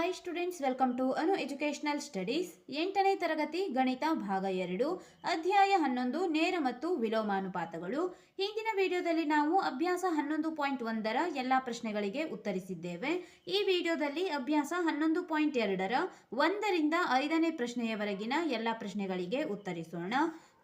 Hi students, welcome to Anu educational studies. 8ನೇ ತರಗತಿ ಗಣಿತ ಭಾಗ 2 ಅಧ್ಯಾಯ 11 ನೇರ ಮತ್ತು ವಿಲೋಮಾನುಪಾತಗಳು. ಹಿಂದಿನ ವಿಡಿಯೋದಲ್ಲಿ ನಾವು ಅಭ್ಯಾಸ 11.1ರ ಎಲ್ಲ ಪ್ರಶ್ನೆಗಳಿಗೆ ಉತ್ತರಿಸಿದ್ದೇವೆ. ಈ ವಿಡಿಯೋದಲ್ಲಿ ಅಭ್ಯಾಸ 11.2ರ 1ರಿಂದ 5ನೇ ಪ್ರಶ್ನೆಯವರೆಗಿನ ಎಲ್ಲ ಪ್ರಶ್ನೆಗಳಿಗೆ ಉತ್ತರಿಸೋಣ.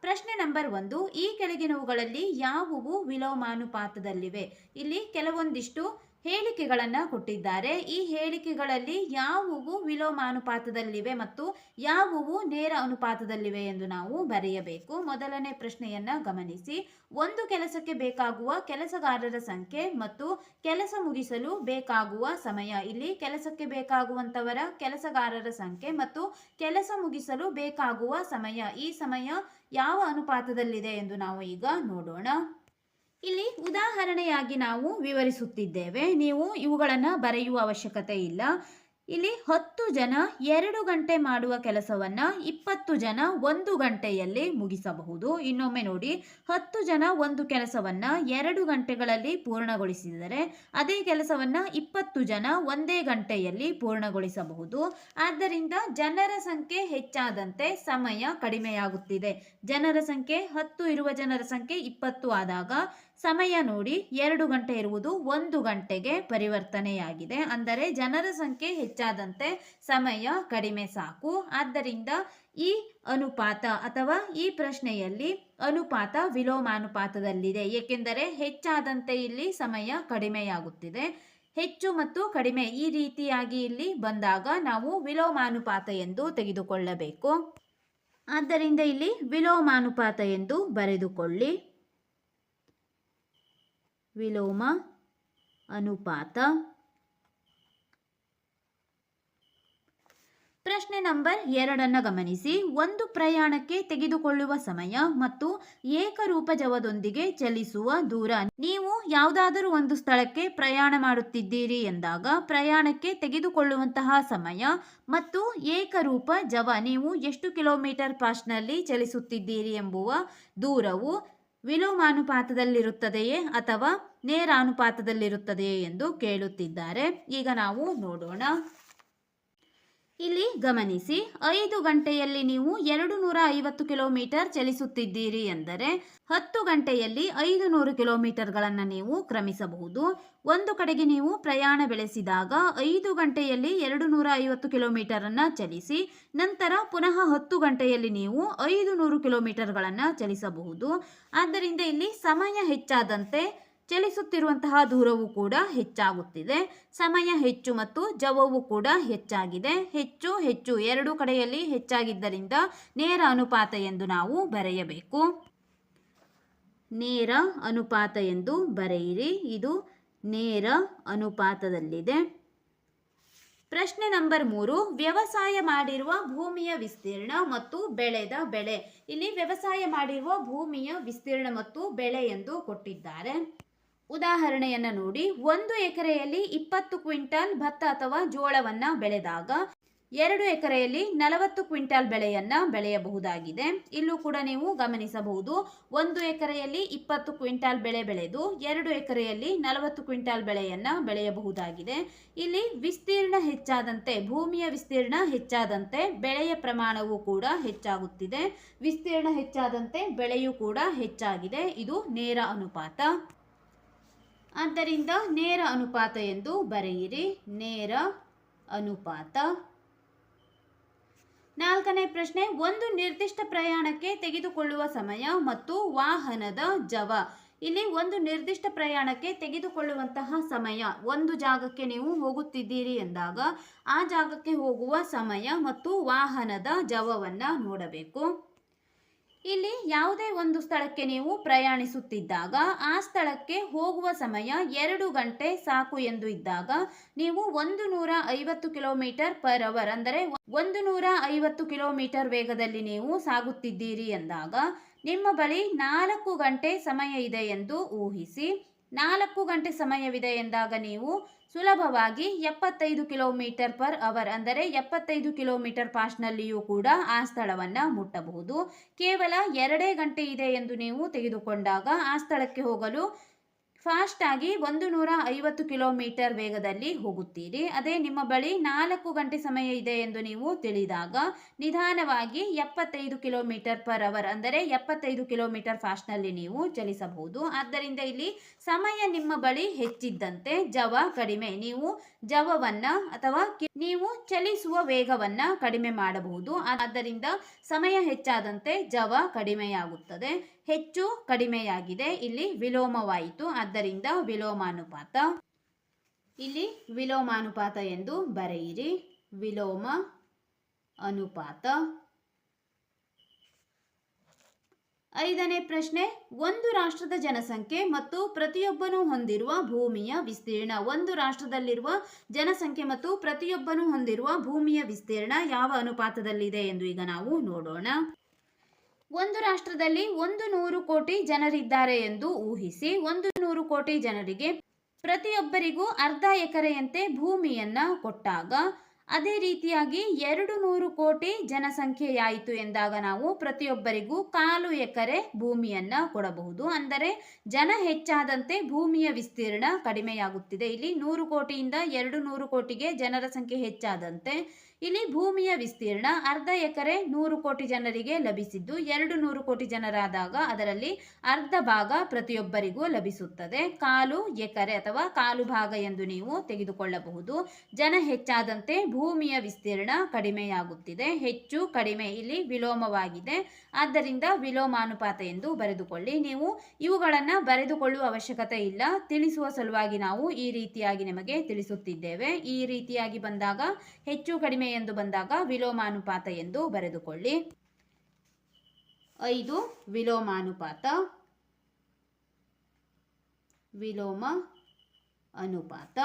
ಪ್ರಶ್ನೆ ನಂಬರ್ 1, ಈ ಕೆಳಗಿನವುಗಳಲ್ಲಿ ಯಾವುವು ವಿಲೋಮಾನುಪಾತದಲ್ಲಿವೆ? ಇಲ್ಲಿ ಕೆಲವೊಂದಿಷ್ಟು ಹೇಳಿಕೆಗಳನ್ನು ಕೊಟ್ಟಿದ್ದಾರೆ. ಈ ಹೇಳಿಕೆಗಳಲ್ಲಿ ಯಾವುವು ವಿಲೋಮಾನುಪಾತದಲ್ಲಿವೆ ಮತ್ತು ಯಾವುವು ನೇರ ಅನುಪಾತದಲ್ಲಿವೆ ಎಂದು ನಾವು ಬರೆಯಬೇಕು. ಮೊದಲನೇ ಪ್ರಶ್ನೆಯನ್ನ ಗಮನಿಸಿ. ಒಂದು ಕೆಲಸಕ್ಕೆ ಬೇಕಾಗುವ ಕೆಲಸಗಾರರ ಸಂಖ್ಯೆ ಮತ್ತು ಕೆಲಸ ಮುಗಿಸಲು ಬೇಕಾಗುವ ಸಮಯ. ಇಲ್ಲಿ ಕೆಲಸಕ್ಕೆ ಬೇಕಾಗುವಂತವರ ಕೆಲಸಗಾರರ ಸಂಖ್ಯೆ ಮತ್ತು ಕೆಲಸ ಮುಗಿಸಲು ಬೇಕಾಗುವ ಸಮಯ, ಈ ಸಮಯ ಯಾವ ಅನುಪಾತದಲ್ಲಿದೆ ಎಂದು ನಾವು ಈಗ ನೋಡೋಣ. ಇಲ್ಲಿ ಉದಾಹರಣೆಯಾಗಿ ನಾವು ವಿವರಿಸುತ್ತಿದ್ದೇವೆ. ನೀವು ಇವುಗಳನ್ನು ಬರೆಯುವ ಅವಶ್ಯಕತೆ ಇಲ್ಲ. ಇಲ್ಲಿ 10 ಜನ 2 ಗಂಟೆ ಮಾಡುವ ಕೆಲಸವನ್ನ 20 ಜನ 1 ಗಂಟೆಯಲ್ಲಿ ಮುಗಿಸಬಹುದು. ಇನ್ನೊಮ್ಮೆ ನೋಡಿ, 10 ಜನ ಒಂದು ಕೆಲಸವನ್ನ 2 ಗಂಟೆಗಳಲ್ಲಿ ಪೂರ್ಣಗೊಳಿಸಿದರೆ ಅದೇ ಕೆಲಸವನ್ನ 20 ಜನ ಒಂದೇ ಗಂಟೆಯಲ್ಲಿ ಪೂರ್ಣಗೊಳಿಸಬಹುದು. ಆದ್ದರಿಂದ ಜನರ ಸಂಖ್ಯೆ ಹೆಚ್ಚಾದಂತೆ ಸಮಯ ಕಡಿಮೆಯಾಗುತ್ತಿದೆ. ಜನರ ಸಂಖ್ಯೆ 10 ಇರುವ ಜನರ ಸಂಖ್ಯೆ 20 ಆದಾಗ ಸಮಯ ನೋಡಿ 2 ಗಂಟೆ ಇರುವುದು 1 ಗಂಟೆಗೆ ಪರಿವರ್ತನೆಯಾಗಿದೆ. ಅಂದರೆ ಜನರ ಸಂಖ್ಯೆ ಹೆಚ್ಚಾದಂತೆ ಸಮಯ ಕಡಿಮೆ ಸಾಕು. ಆದ್ದರಿಂದ ಈ ಅನುಪಾತ ಅಥವಾ ಈ ಪ್ರಶ್ನೆಯಲ್ಲಿ ಅನುಪಾತ ವಿಲೋಮಾನುಪಾತದಲ್ಲಿದೆ. ಏಕೆಂದರೆ ಹೆಚ್ಚಾದಂತೆ ಇಲ್ಲಿ ಸಮಯ ಕಡಿಮೆಯಾಗುತ್ತಿದೆ. ಹೆಚ್ಚು ಮತ್ತು ಕಡಿಮೆ ಈ ರೀತಿಯಾಗಿ ಇಲ್ಲಿ ಬಂದಾಗ ನಾವು ವಿಲೋಮಾನುಪಾತ ಎಂದು ತೆಗೆದುಕೊಳ್ಳಬೇಕು. ಆದ್ದರಿಂದ ಇಲ್ಲಿ ವಿಲೋಮಾನುಪಾತ ಎಂದು ಬರೆದುಕೊಳ್ಳಿ. ವಿಲೋಮ ಅನುಪಾತ. ಪ್ರಶ್ನೆ ನಂಬರ್ 2 ಗಮನಿಸಿ. ಒಂದು ಪ್ರಯಾಣಕ್ಕೆ ತೆಗೆದುಕೊಳ್ಳುವ ಸಮಯ ಮತ್ತು ಏಕರೂಪ ಜವದೊಂದಿಗೆ ಚಲಿಸುವ ದೂರ. ನೀವು ಯಾವುದಾದರೂ ಒಂದು ಸ್ಥಳಕ್ಕೆ ಪ್ರಯಾಣ ಮಾಡುತ್ತಿದ್ದೀರಿ ಎಂದಾಗ ಪ್ರಯಾಣಕ್ಕೆ ತೆಗೆದುಕೊಳ್ಳುವಂತಹ ಸಮಯ ಮತ್ತು ಏಕರೂಪ ಜವ, ನೀವು ಎಷ್ಟು ಕಿಲೋಮೀಟರ್ ಫಾಸ್ಟ್ನಲ್ಲಿ ಚಲಿಸುತ್ತಿದ್ದೀರಿ ಎಂಬುವ ದೂರವು ವಿಲೋಮಾನುಪಾತದಲ್ಲಿರುತ್ತದೆಯೇ ಅಥವಾ ನೇರ ಅನುಪಾತದಲ್ಲಿರುತ್ತದೆಯೇ ಎಂದು ಕೇಳುತ್ತಿದ್ದಾರೆ. ಈಗ ನಾವು ನೋಡೋಣ. ಇಲ್ಲಿ ಗಮನಿಸಿ, 5 ಗಂಟೆಯಲ್ಲಿ ನೀವು 250 ಕಿಲೋಮೀಟರ್ ಚಲಿಸುತ್ತಿದ್ದೀರಿ ಎಂದರೆ 10 ಗಂಟೆಯಲ್ಲಿ 500 ಕಿಲೋಮೀಟರ್ಗಳನ್ನು ನೀವು ಕ್ರಮಿಸಬಹುದು. ಒಂದು ಕಡೆಗೆ ನೀವು ಪ್ರಯಾಣ ಬೆಳೆಸಿದಾಗ 5 ಗಂಟೆಯಲ್ಲಿ 250 ಕಿಲೋಮೀಟರ್ ಅನ್ನು ಚಲಿಸಿ, ನಂತರ ಪುನಃ 10 ಗಂಟೆಯಲ್ಲಿ ನೀವು 500 ಕಿಲೋಮೀಟರ್ಗಳನ್ನು ಚಲಿಸಬಹುದು. ಆದ್ದರಿಂದ ಇಲ್ಲಿ ಸಮಯ ಹೆಚ್ಚಾದಂತೆ ಚಲಿಸುತ್ತಿರುವಂತಹ ದೂರವು ಕೂಡ ಹೆಚ್ಚಾಗುತ್ತಿದೆ. ಸಮಯ ಹೆಚ್ಚು ಮತ್ತು ಜವವು ಕೂಡ ಹೆಚ್ಚಾಗಿದೆ. ಹೆಚ್ಚು ಹೆಚ್ಚು ಎರಡು ಕಡೆಯಲ್ಲಿ ಹೆಚ್ಚಾಗಿದ್ದರಿಂದ ನೇರ ಅನುಪಾತ ಎಂದು ನಾವು ಬರೆಯಬೇಕು. ನೇರ ಅನುಪಾತ ಎಂದು ಬರೆಯಿರಿ. ಇದು ನೇರ ಅನುಪಾತದಲ್ಲಿದೆ. ಪ್ರಶ್ನೆ ನಂಬರ್ 3, ವ್ಯವಸಾಯ ಮಾಡಿರುವ ಭೂಮಿಯ ವಿಸ್ತೀರ್ಣ ಮತ್ತು ಬೆಳೆದ ಬೆಳೆ. ಇಲ್ಲಿ ವ್ಯವಸಾಯ ಮಾಡಿರುವ ಭೂಮಿಯ ವಿಸ್ತೀರ್ಣ ಮತ್ತು ಬೆಳೆ ಎಂದು ಕೊಟ್ಟಿದ್ದಾರೆ. ಉದಾಹರಣೆಯನ್ನು ನೋಡಿ. 1 ಎಕರೆಯಲ್ಲಿ 20 ಕ್ವಿಂಟಾಲ್ ಭತ್ತ ಅಥವಾ ಜೋಳವನ್ನ ಬೆಳೆದಾಗ 2 ಎಕರೆಯಲ್ಲಿ 40 ಕ್ವಿಂಟಾಲ್ ಬೆಳೆಯನ್ನ ಬೆಳೆಯಬಹುದಾಗಿದೆ. ಇಲ್ಲೂ ಕೂಡ ನೀವು ಗಮನಿಸಬಹುದು. 1 ಎಕರೆಯಲ್ಲಿ 20 ಕ್ವಿಂಟಾಲ್ ಬೆಳೆ ಬೆಳೆದು 2 ಎಕರೆಯಲ್ಲಿ 40 ಕ್ವಿಂಟಾಲ್ ಬೆಳೆಯನ್ನ ಬೆಳೆಯಬಹುದಾಗಿದೆ. ಇಲ್ಲಿ ವಿಸ್ತೀರ್ಣ ಹೆಚ್ಚಾದಂತೆ, ಭೂಮಿಯ ವಿಸ್ತೀರ್ಣ ಹೆಚ್ಚಾದಂತೆ ಬೆಳೆಯ ಪ್ರಮಾಣವೂ ಕೂಡ ಹೆಚ್ಚಾಗುತ್ತಿದೆ. ವಿಸ್ತೀರ್ಣ ಹೆಚ್ಚಾದಂತೆ ಬೆಳೆಯೂ ಕೂಡ ಹೆಚ್ಚಾಗಿದೆ. ಇದು ನೇರ ಅನುಪಾತ. ಆದ್ದರಿಂದ ನೇರ ಅನುಪಾತ ಎಂದು ಬರೆಯಿರಿ. ನೇರ ಅನುಪಾತ. 4ನೇ ಪ್ರಶ್ನೆ, ಒಂದು ನಿರ್ದಿಷ್ಟ ಪ್ರಯಾಣಕ್ಕೆ ತೆಗೆದುಕೊಳ್ಳುವ ಸಮಯ ಮತ್ತು ವಾಹನದ ಜವ. ಇಲ್ಲಿ ಒಂದು ನಿರ್ದಿಷ್ಟ ಪ್ರಯಾಣಕ್ಕೆ ತೆಗೆದುಕೊಳ್ಳುವಂತಹ ಸಮಯ, ಒಂದು ಜಾಗಕ್ಕೆ ನೀವು ಹೋಗುತ್ತಿದ್ದೀರಿ ಎಂದಾಗ ಆ ಜಾಗಕ್ಕೆ ಹೋಗುವ ಸಮಯ ಮತ್ತು ವಾಹನದ ಜವವನ್ನ ನೋಡಬೇಕು. ಇಲ್ಲಿ ಯಾವುದೇ ಒಂದು ಸ್ಥಳಕ್ಕೆ ನೀವು ಪ್ರಯಾಣಿಸುತ್ತಿದ್ದಾಗ ಆ ಸ್ಥಳಕ್ಕೆ ಹೋಗುವ ಸಮಯ 2 ಗಂಟೆ ಸಾಕು ಎಂದು ಇದ್ದಾಗ ನೀವು 150 ಕಿಲೋಮೀಟರ್ ಪರ್ ಅವರ್ ಅಂದರೆ 150 ಕಿಲೋಮೀಟರ್ ವೇಗದಲ್ಲಿ ನೀವು ಸಾಗುತ್ತಿದ್ದೀರಿ ಎಂದಾಗ ನಿಮ್ಮ ಬಳಿ 4 ಗಂಟೆ ಸಮಯ ಇದೆ ಎಂದು ಊಹಿಸಿ. 4 ಗಂಟೆ ಸಮಯವಿದೆ ಎಂದಾಗ ನೀವು ಸುಲಭವಾಗಿ 75 ಕಿಲೋಮೀಟರ್ ಪರ್ ಅವರ್ ಅಂದರೆ 75 ಕಿಲೋಮೀಟರ್ ಫಾಸ್ಟ್ನಲ್ಲಿಯೂ ಕೂಡ ಆ ಸ್ಥಳವನ್ನು ಮುಟ್ಟಬಹುದು. ಕೇವಲ 2 ಗಂಟೆ ಇದೆ ಎಂದು ನೀವು ತೆಗೆದುಕೊಂಡಾಗ ಆ ಸ್ಥಳಕ್ಕೆ ಹೋಗಲು ಫಾಸ್ಟ್ ಆಗಿ 150 ಕಿಲೋಮೀಟರ್ ವೇಗದಲ್ಲಿ ಹೋಗುತ್ತೀರಿ. ಅದೇ ನಿಮ್ಮ ಬಳಿ 4 ಗಂಟೆ ಸಮಯ ಇದೆ ಎಂದು ನೀವು ತಿಳಿದಾಗ ನಿಧಾನವಾಗಿ 75 ಕಿಲೋಮೀಟರ್ ಪರ್ ಅವರ್ ಅಂದರೆ 75 ಕಿಲೋಮೀಟರ್ ಫಾಸ್ಟ್ನಲ್ಲಿ ನೀವು ಚಲಿಸಬಹುದು. ಆದ್ದರಿಂದ ಇಲ್ಲಿ ಸಮಯ ನಿಮ್ಮ ಬಳಿ ಹೆಚ್ಚಿದ್ದಂತೆ ಜವ ಕಡಿಮೆ, ನೀವು ಜವವನ್ನ ಅಥವಾ ನೀವು ಚಲಿಸುವ ವೇಗವನ್ನ ಕಡಿಮೆ ಮಾಡಬಹುದು. ಆದ್ದರಿಂದ ಸಮಯ ಹೆಚ್ಚಾದಂತೆ ಜವ ಕಡಿಮೆಯಾಗುತ್ತದೆ. ಹೆಚ್ಚು ಕಡಿಮೆಯಾಗಿದೆ, ಇಲ್ಲಿ ವಿಲೋಮವಾಯಿತು. ಆದ್ದರಿಂದ ವಿಲೋಮಾನುಪಾತ, ಇಲ್ಲಿ ವಿಲೋಮಾನುಪಾತ ಎಂದು ಬರೆಯಿರಿ. ವಿಲೋಮ ಅನುಪಾತ. 5ನೇ ಪ್ರಶ್ನೆ, ಒಂದು ರಾಷ್ಟ್ರದ ಜನಸಂಖ್ಯೆ ಮತ್ತು ಪ್ರತಿಯೊಬ್ಬನು ಹೊಂದಿರುವ ಭೂಮಿಯ ವಿಸ್ತೀರ್ಣ. ಒಂದು ರಾಷ್ಟ್ರದಲ್ಲಿರುವ ಜನಸಂಖ್ಯೆ ಮತ್ತು ಪ್ರತಿಯೊಬ್ಬನು ಹೊಂದಿರುವ ಭೂಮಿಯ ವಿಸ್ತೀರ್ಣ ಯಾವ ಅನುಪಾತದಲ್ಲಿದೆ ಎಂದು ಈಗ ನಾವು ನೋಡೋಣ. ಒಂದು ರಾಷ್ಟ್ರದಲ್ಲಿ 100 ಕೋಟಿ ಜನರಿದ್ದಾರೆ ಎಂದು ಊಹಿಸಿ. 100 ಕೋಟಿ ಜನರಿಗೆ ಪ್ರತಿಯೊಬ್ಬರಿಗೂ ಅರ್ಧ ಎಕರೆಯಂತೆ ಭೂಮಿಯನ್ನ ಕೊಟ್ಟಾಗ, ಅದೇ ರೀತಿಯಾಗಿ 200 ಕೋಟಿ ಜನಸಂಖ್ಯೆಯಾಯಿತು ಎಂದಾಗ ನಾವು ಪ್ರತಿಯೊಬ್ಬರಿಗೂ 1/4 ಎಕರೆ ಭೂಮಿಯನ್ನ ಕೊಡಬಹುದು. ಅಂದರೆ ಜನ ಹೆಚ್ಚಾದಂತೆ ಭೂಮಿಯ ವಿಸ್ತೀರ್ಣ ಕಡಿಮೆಯಾಗುತ್ತಿದೆ. ಇಲ್ಲಿ 100 ಕೋಟಿಯಿಂದ 200 ಕೋಟಿಗೆ ಜನರ ಸಂಖ್ಯೆ ಹೆಚ್ಚಾದಂತೆ ಇಲ್ಲಿ ಭೂಮಿಯ ವಿಸ್ತೀರ್ಣ ಅರ್ಧ ಎಕರೆ 100 ಕೋಟಿ ಜನರಿಗೆ ಲಭಿಸಿದ್ದು 200 ಕೋಟಿ ಜನರಾದಾಗ ಅದರಲ್ಲಿ ಅರ್ಧ ಭಾಗ ಪ್ರತಿಯೊಬ್ಬರಿಗೂ ಲಭಿಸುತ್ತದೆ. 1/4 ಎಕರೆ ಅಥವಾ 1/4 ಭಾಗ ಎಂದು ನೀವು ತೆಗೆದುಕೊಳ್ಳಬಹುದು. ಜನ ಹೆಚ್ಚಾದಂತೆ ಭೂಮಿಯ ವಿಸ್ತೀರ್ಣ ಕಡಿಮೆಯಾಗುತ್ತಿದೆ. ಹೆಚ್ಚು ಕಡಿಮೆ ಇಲ್ಲಿ ವಿಲೋಮವಾಗಿದೆ. ಆದ್ದರಿಂದ ವಿಲೋಮಾನುಪಾತ ಎಂದು ಬರೆದುಕೊಳ್ಳಿ. ನೀವು ಇವುಗಳನ್ನು ಬರೆದುಕೊಳ್ಳುವ ಅವಶ್ಯಕತೆ ಇಲ್ಲ, ತಿಳಿಸುವ ಸಲುವಾಗಿ ನಾವು ಈ ರೀತಿಯಾಗಿ ನಿಮಗೆ ತಿಳಿಸುತ್ತಿದ್ದೇವೆ. ಈ ರೀತಿಯಾಗಿ ಬಂದಾಗ ಹೆಚ್ಚು ಕಡಿಮೆ ಎಂದು ಬಂದಾಗ ವಿಲೋಮಾನುಪಾತ ಎಂದು ಬರೆದುಕೊಳ್ಳಿ. 5 ವಿಲೋಮಾನುಪಾತ. ವಿಲೋಮ ಅನುಪಾತ.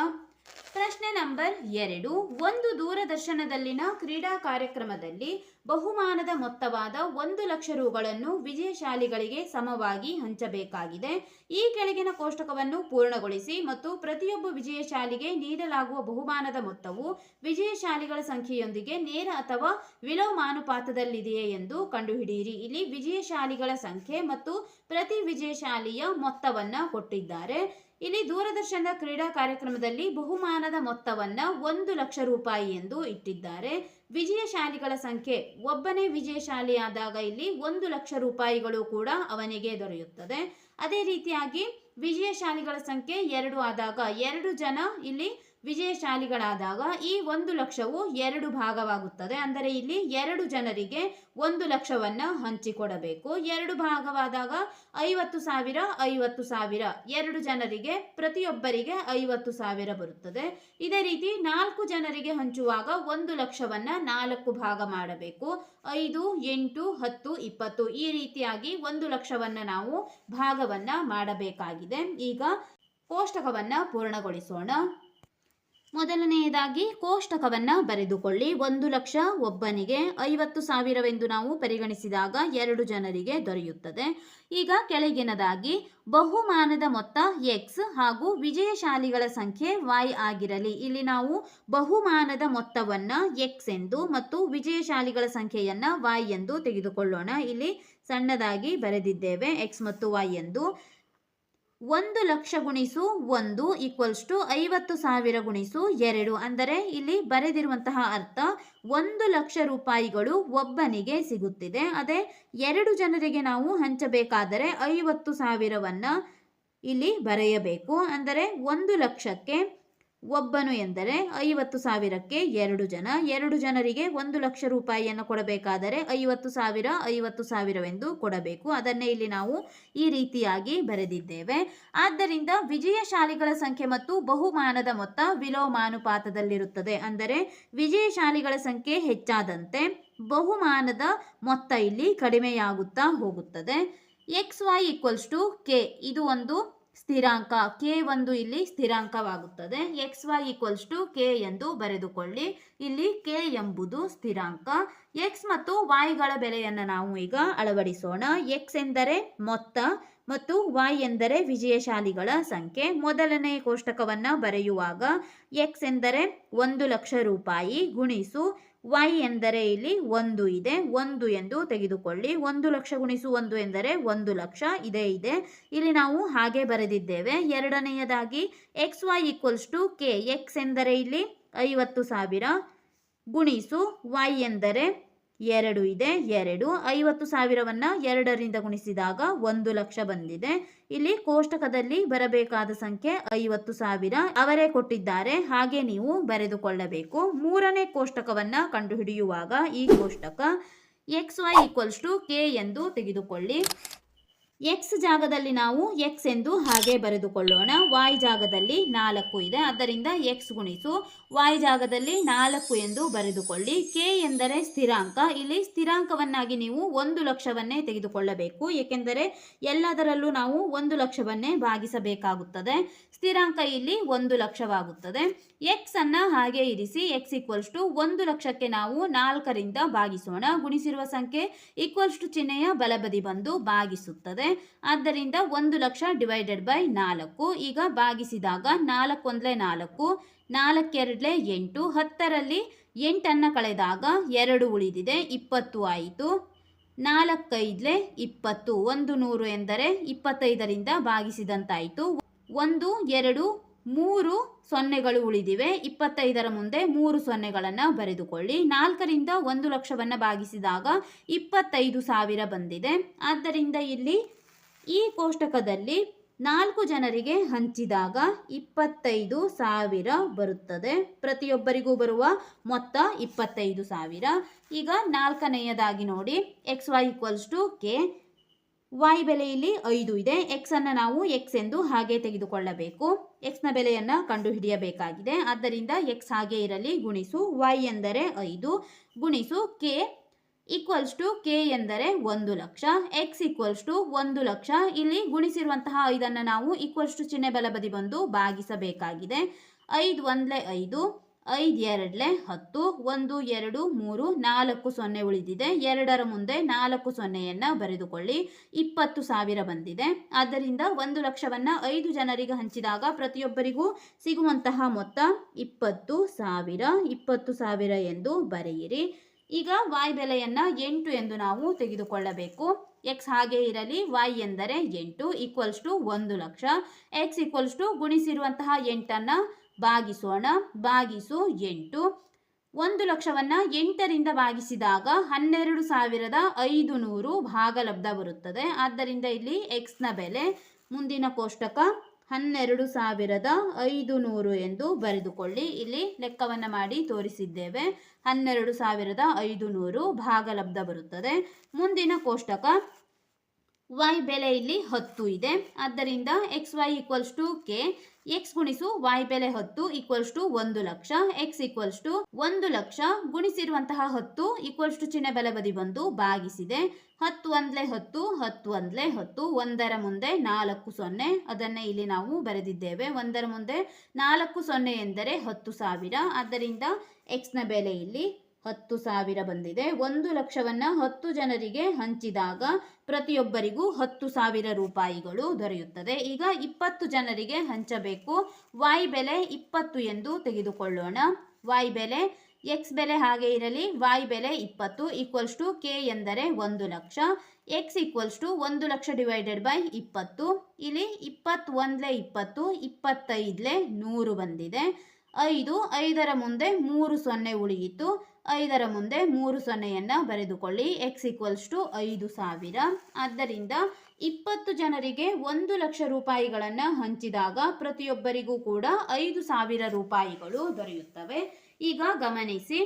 ಪ್ರಶ್ನೆ ನಂಬರ್ 2, ಒಂದು ದೂರದರ್ಶನದಲ್ಲಿನ ಕ್ರೀಡಾ ಕಾರ್ಯಕ್ರಮದಲ್ಲಿ ಬಹುಮಾನದ ಮೊತ್ತವಾದ 1 ಲಕ್ಷ ರುಗಳನ್ನು ವಿಜಯಶಾಲಿಗಳಿಗೆ ಸಮವಾಗಿ ಹಂಚಬೇಕಾಗಿದೆ. ಈ ಕೆಳಗಿನ ಕೋಷ್ಟಕವನ್ನು ಪೂರ್ಣಗೊಳಿಸಿ ಮತ್ತು ಪ್ರತಿಯೊಬ್ಬ ವಿಜಯಶಾಲಿಗೆ ನೀಡಲಾಗುವ ಬಹುಮಾನದ ಮೊತ್ತವು ವಿಜಯಶಾಲಿಗಳ ಸಂಖ್ಯೆಯೊಂದಿಗೆ ನೇರ ಅಥವಾ ವಿಲೋಮಾನುಪಾತದಲ್ಲಿದೆಯೇ ಎಂದು ಕಂಡುಹಿಡಿಯಿರಿ. ಇಲ್ಲಿ ವಿಜಯಶಾಲಿಗಳ ಸಂಖ್ಯೆ ಮತ್ತು ಪ್ರತಿ ವಿಜಯಶಾಲಿಯ ಮೊತ್ತವನ್ನ ಕೊಟ್ಟಿದ್ದಾರೆ. ಇಲ್ಲಿ ದೂರದರ್ಶನದ ಕ್ರೀಡಾ ಕಾರ್ಯಕ್ರಮದಲ್ಲಿ ಬಹುಮಾನದ ಮೊತ್ತವನ್ನ 1 ಲಕ್ಷ ರೂಪಾಯಿ ಎಂದು ಇಟ್ಟಿದ್ದಾರೆ. ವಿಜಯಶಾಲಿಗಳ ಸಂಖ್ಯೆ, ಒಬ್ಬನೇ ವಿಜಯಶಾಲಿ ಆದಾಗ ಇಲ್ಲಿ 1 ಲಕ್ಷ ರೂಪಾಯಿಗಳು ಕೂಡ ಅವನಿಗೆ ದೊರೆಯುತ್ತದೆ. ಅದೇ ರೀತಿಯಾಗಿ ವಿಜಯಶಾಲಿಗಳ ಸಂಖ್ಯೆ 2 ಆದಾಗ 2 ಜನ ಇಲ್ಲಿ ವಿಜಯಶಾಲಿಗಳಾದಾಗ ಈ 1 ಲಕ್ಷವು 2 ಭಾಗವಾಗುತ್ತದೆ. ಅಂದರೆ ಇಲ್ಲಿ 2 ಜನರಿಗೆ 1 ಲಕ್ಷವನ್ನ ಹಂಚಿಕೊಡಬೇಕು. 2 ಭಾಗವಾದಾಗ 50,000 50,000, 2 ಜನರಿಗೆ ಪ್ರತಿಯೊಬ್ಬರಿಗೆ 50,000 ಬರುತ್ತದೆ. ಇದೇ ರೀತಿ 4 ಜನರಿಗೆ ಹಂಚುವಾಗ 1 ಲಕ್ಷವನ್ನ 4 ಭಾಗ ಮಾಡಬೇಕು. 5, 8, 10, 20 ಈ ರೀತಿಯಾಗಿ 1 ಲಕ್ಷವನ್ನ ನಾವು ಭಾಗವನ್ನ ಮಾಡಬೇಕಾಗಿದೆ. ಈಗ ಕೋಷ್ಟಕವನ್ನ ಪೂರ್ಣಗೊಳಿಸೋಣ. ಮೊದಲನೆಯದಾಗಿ ಕೋಷ್ಟಕವನ್ನ ಬರೆದುಕೊಳ್ಳಿ. 1 ಲಕ್ಷ ಒಬ್ಬನಿಗೆ, 50,000 ನಾವು ಪರಿಗಣಿಸಿದಾಗ 2 ಜನರಿಗೆ ದೊರೆಯುತ್ತದೆ. ಈಗ ಕೆಳಗಿನದಾಗಿ ಬಹುಮಾನದ ಮೊತ್ತ x ಹಾಗೂ ವಿಜಯಶಾಲಿಗಳ ಸಂಖ್ಯೆ y ಆಗಿರಲಿ. ಇಲ್ಲಿ ನಾವು ಬಹುಮಾನದ ಮೊತ್ತವನ್ನ x ಎಂದು ಮತ್ತು ವಿಜಯಶಾಲಿಗಳ ಸಂಖ್ಯೆಯನ್ನ y ಎಂದು ತೆಗೆದುಕೊಳ್ಳೋಣ. ಇಲ್ಲಿ ಸಣ್ಣದಾಗಿ ಬರೆದಿದ್ದೇವೆ x ಮತ್ತು y ಎಂದು. 1 ಲಕ್ಷ ಗುಣಿಸು 1 = 50,000 ಗುಣಿಸು 2. ಅಂದರೆ ಇಲ್ಲಿ ಬರೆದಿರುವಂತಹ ಅರ್ಥ 1 ಲಕ್ಷ ರೂಪಾಯಿಗಳು ಒಬ್ಬನಿಗೆ ಸಿಗುತ್ತಿದೆ. ಅದೇ 2 ಜನರಿಗೆ ನಾವು ಹಂಚಬೇಕಾದರೆ 50,000ವನ್ನ ಇಲ್ಲಿ ಬರೆಯಬೇಕು. ಅಂದರೆ 1 ಲಕ್ಷಕ್ಕೆ ಒಬ್ಬನು ಎಂದರೆ 50,000ಕ್ಕೆ 2 ಜನ, 2 ಜನರಿಗೆ 1 ಲಕ್ಷ ರೂಪಾಯಿಯನ್ನು ಕೊಡಬೇಕಾದರೆ 50,000 50,000 ಎಂದು ಕೊಡಬೇಕು. ಅದನ್ನೇ ಇಲ್ಲಿ ನಾವು ಈ ರೀತಿಯಾಗಿ ಬರೆದಿದ್ದೇವೆ. ಆದ್ದರಿಂದ ವಿಜಯಶಾಲಿಗಳ ಸಂಖ್ಯೆ ಮತ್ತು ಬಹುಮಾನದ ಮೊತ್ತ ವಿಲೋಮಾನುಪಾತದಲ್ಲಿರುತ್ತದೆ. ಅಂದರೆ ವಿಜಯಶಾಲಿಗಳ ಸಂಖ್ಯೆ ಹೆಚ್ಚಾದಂತೆ ಬಹುಮಾನದ ಮೊತ್ತ ಇಲ್ಲಿ ಕಡಿಮೆಯಾಗುತ್ತಾ ಹೋಗುತ್ತದೆ. xy = k, ಇದು ಒಂದು ಸ್ಥಿರಾಂಕ, k ಒಂದು ಇಲ್ಲಿ ಸ್ಥಿರಾಂಕವಾಗುತ್ತದೆ. xy = k ಎಂದು ಬರೆದುಕೊಳ್ಳಿ. ಇಲ್ಲಿ k ಎಂಬುದು ಸ್ಥಿರಾಂಕ. x ಮತ್ತು yಗಳ ಬೆಲೆಯನ್ನು ನಾವು ಈಗ ಅಳವಡಿಸೋಣ. x ಎಂದರೆ ಮೊತ್ತ ಮತ್ತು y ಎಂದರೆ ವಿಜಯಶಾಲಿಗಳ ಸಂಖ್ಯೆ. ಮೊದಲನೇ ಕೋಷ್ಟಕವನ್ನು ಬರೆಯುವಾಗ x ಎಂದರೆ 1 ಲಕ್ಷ ರೂಪಾಯಿ ಗುಣಿಸು y ಎಂದರೆ ಇಲ್ಲಿ 1 ಇದೆ, 1 ಎಂದು ತೆಗೆದುಕೊಳ್ಳಿ. 1 ಲಕ್ಷ ಗುಣಿಸು 1 ಎಂದರೆ 1 ಲಕ್ಷ ಇದೆ. ಇಲ್ಲಿ ನಾವು ಹಾಗೆ ಬರೆದಿದ್ದೇವೆ. ಎರಡನೆಯದಾಗಿ XY equals to K. X ಎಂದರೆ ಇಲ್ಲಿ 50,000 ಗುಣಿಸು y ಎಂದರೆ 2 ಇದೆ, 2. 50,000ವನ್ನು 2ರಿಂದ ಗುಣಿಸಿದಾಗ 1 ಲಕ್ಷ ಬಂದಿದೆ. ಇಲ್ಲಿ ಕೋಷ್ಟಕದಲ್ಲಿ ಬರಬೇಕಾದ ಸಂಖ್ಯೆ 50,000 ಅವರೇ ಕೊಟ್ಟಿದ್ದಾರೆ, ಹಾಗೆ ನೀವು ಬರೆದುಕೊಳ್ಳಬೇಕು. ಮೂರನೇ ಕೋಷ್ಟಕವನ್ನು ಕಂಡುಹಿಡಿಯುವಾಗ ಈ ಕೋಷ್ಟಕ XY ಈಕ್ವಲ್ಸ್ ಟು ಕೆ ಎಂದು ತೆಗೆದುಕೊಳ್ಳಿ. ಎಕ್ಸ್ ಜಾಗದಲ್ಲಿ ನಾವು ಎಕ್ಸ್ ಎಂದು ಹಾಗೆ ಬರೆದುಕೊಳ್ಳೋಣ. y ಜಾಗದಲ್ಲಿ 4 ಇದೆ, ಆದ್ದರಿಂದ ಎಕ್ಸ್ ಗುಣಿಸು y ಜಾಗದಲ್ಲಿ 4 ಎಂದು ಬರೆದುಕೊಳ್ಳಿ. ಕೆ ಎಂದರೆ ಸ್ಥಿರಾಂಕ. ಇಲ್ಲಿ ಸ್ಥಿರಾಂಕವನ್ನಾಗಿ ನೀವು 1 ಲಕ್ಷವನ್ನೇ ತೆಗೆದುಕೊಳ್ಳಬೇಕು, ಏಕೆಂದರೆ ಎಲ್ಲದರಲ್ಲೂ ನಾವು 1 ಲಕ್ಷವನ್ನೇ ಭಾಗಿಸಬೇಕಾಗುತ್ತದೆ. ಸ್ಥಿರಾಂಕ ಇಲ್ಲಿ 1 ಲಕ್ಷವಾಗುತ್ತದೆ. ಎಕ್ಸ್ ಅನ್ನ ಹಾಗೆ ಇರಿಸಿ. ಎಕ್ಸ್ ಈಕ್ವಲ್ಸ್ ಟು 1 ಲಕ್ಷಕ್ಕೆ ನಾವು 4ರಿಂದ ಭಾಗಿಸೋಣ. ಗುಣಿಸಿರುವ ಸಂಖ್ಯೆ ಈಕ್ವಲ್ಸ್ ಟು ಚಿಹ್ನೆಯ ಬಲಬದಿ ಬಂದು ಭಾಗಿಸುತ್ತದೆ. ಆದ್ದರಿಂದ 1 ಲಕ್ಷ ಡಿವೈಡೆಡ್ ಬೈ 4. ಈಗ ಭಾಗಿಸಿದಾಗ 4 1 4, 4 2 8, 10ರಲ್ಲಿ 8 ಕಳೆದಾಗ 2 ಉಳಿದಿದೆ, 20 ಆಯಿತು. 4 5 20, 100 ಎಂದರೆ 25ರಿಂದ ಭಾಗಿಸಿದಂತಾಯಿತು. 1 2 3 ಸೊನ್ನೆಗಳು ಉಳಿದಿವೆ. 25ರ ಮುಂದೆ 3 ಸೊನ್ನೆಗಳನ್ನು ಬರೆದುಕೊಳ್ಳಿ. 4ರಿಂದ 1 ಲಕ್ಷವನ್ನು ಭಾಗಿಸಿದಾಗ 25,000 ಬಂದಿದೆ. ಆದ್ದರಿಂದ ಇಲ್ಲಿ ಈ ಕೋಷ್ಟಕದಲ್ಲಿ 4 ಜನರಿಗೆ ಹಂಚಿದಾಗ 25,000 ಬರುತ್ತದೆ. ಪ್ರತಿಯೊಬ್ಬರಿಗೂ ಬರುವ ಮೊತ್ತ 25,000. ಈಗ ನಾಲ್ಕನೆಯದಾಗಿ ನೋಡಿ, XY equals to K. y ಬೆಲೆ ಇಲ್ಲಿ 5 ಇದೆ. ಎಕ್ಸ್ ಅನ್ನು ನಾವು ಎಕ್ಸ್ ಎಂದು ಹಾಗೆ ತೆಗೆದುಕೊಳ್ಳಬೇಕು. ಎಕ್ಸ್ನ ಬೆಲೆಯನ್ನು ಕಂಡುಹಿಡಿಯಬೇಕಾಗಿದೆ. ಆದ್ದರಿಂದ ಎಕ್ಸ್ ಹಾಗೆ ಇರಲಿ. ಗುಣಿಸು y ಎಂದರೆ 5 ಗುಣಿಸು ಕೆ ಈಕ್ವಲ್ಸ್ ಟು ಕೆ ಎಂದರೆ 1 lakh. X equals to 1 lakh. ಇಲ್ಲಿ ಗುಣಿಸಿರುವಂತಹ 5ಅನ್ನು ನಾವು ಈಕ್ವಲ್ಸ್ ಟು ಚಿಹ್ನೆ ಬಲಬದಿ ಬಂದು ಭಾಗಿಸಬೇಕಾಗಿದೆ. 5 1 5, 5 2 10, 1 2 3, 4 ಸೊನ್ನೆ ಉಳಿದಿದೆ. 2ರ ಮುಂದೆ 4 ಸೊನ್ನೆಯನ್ನು ಬರೆದುಕೊಳ್ಳಿ. 20,000 ಬಂದಿದೆ. ಆದ್ದರಿಂದ 1 ಲಕ್ಷವನ್ನು 5 ಜನರಿಗೆ ಹಂಚಿದಾಗ ಪ್ರತಿಯೊಬ್ಬರಿಗೂ ಸಿಗುವಂತಹ ಮೊತ್ತ 20,000. 20,000 ಎಂದು ಬರೆಯಿರಿ. ಈಗ y ಬೆಲೆಯನ್ನು 8 ಎಂದು ನಾವು ತೆಗೆದುಕೊಳ್ಳಬೇಕು. ಎಕ್ಸ್ ಹಾಗೆ ಇರಲಿ. y ಎಂದರೆ 8 equals to 1 lakh. X equals to ಗುಣಿಸಿರುವಂತಹ 8ಅನ್ನು ಭಾಗಿಸೋಣ. ಭಾಗಿಸು 8. 1 ಲಕ್ಷವನ್ನು 8ರಿಂದ ಭಾಗಿಸಿದಾಗ 12,500 ಭಾಗಲಬ್ಧ ಬರುತ್ತದೆ. ಆದ್ದರಿಂದ ಇಲ್ಲಿ ಎಕ್ಸ್ನ ಬೆಲೆ ಮುಂದಿನ ಕೋಷ್ಟಕ 12,500 ಎಂದು ಬರೆದುಕೊಳ್ಳಿ. ಇಲ್ಲಿ ಲೆಕ್ಕವನ್ನು ಮಾಡಿ ತೋರಿಸಿದ್ದೇವೆ. 12,500 ಭಾಗಲಬ್ಧ ಬರುತ್ತದೆ. ಮುಂದಿನ ಕೋಷ್ಟಕ y ಬೆಲೆ ಇಲ್ಲಿ 10 ಇದೆ. ಆದ್ದರಿಂದ XY equals to K. X ಗುಣಿಸು y ಬೆಲೆ 10 equals to 1 lakh. X equals to 1 lakh ಗುಣಿಸಿರುವಂತಹ 10 ಈಕ್ವಲ್ಸ್ ಟು ಚಿಹ್ನೆ ಬಲಬದಿ ಬಂದು ಭಾಗಿಸಿದೆ. 10 1 10, 10 1 10, 1ರ ಮುಂದೆ 4 ಸೊನ್ನೆ, ಅದನ್ನೇ ಇಲ್ಲಿ ನಾವು ಬರೆದಿದ್ದೇವೆ. 1ರ ಮುಂದೆ 4 ಸೊನ್ನೆ ಎಂದರೆ 10,000. ಆದ್ದರಿಂದ ಎಕ್ಸ್ನ ಬೆಲೆ ಇಲ್ಲಿ 10,000 ಬಂದಿದೆ. 1 ಲಕ್ಷವನ್ನು 10 ಜನರಿಗೆ ಹಂಚಿದಾಗ ಪ್ರತಿಯೊಬ್ಬರಿಗೂ 10,000 ರೂಪಾಯಿಗಳು ದೊರೆಯುತ್ತದೆ. ಈಗ 20 ಜನರಿಗೆ ಹಂಚಬೇಕು. y ಬೆಲೆ 20 ಎಂದು ತೆಗೆದುಕೊಳ್ಳೋಣ. y ಬೆಲೆ ಎಕ್ಸ್ ಬೆಲೆ ಹಾಗೆ ಇರಲಿ. y ಬೆಲೆ 20 ಈಕ್ವಲ್ಸ್ ಟು ಕೆ ಎಂದರೆ 1 lakh. X equals to 1 lakh divided by 20. ಇಲ್ಲಿ 20 1 20, 25 100 ಬಂದಿದೆ. 5ರ ಮುಂದೆ 3 ಸೊನ್ನೆ ಉಳಿಯಿತು. 5ರ ಮುಂದೆ 3 ಸೊನ್ನೆಯನ್ನು ಬರೆದುಕೊಳ್ಳಿ. X equals to 5,000. ಆದ್ದರಿಂದ 20 ಜನರಿಗೆ 1 ಲಕ್ಷ ರೂಪಾಯಿಗಳನ್ನು ಹಂಚಿದಾಗ ಪ್ರತಿಯೊಬ್ಬರಿಗೂ ಕೂಡ 5,000 ರೂಪಾಯಿಗಳು ದೊರೆಯುತ್ತವೆ. ಈಗ ಗಮನಿಸಿ,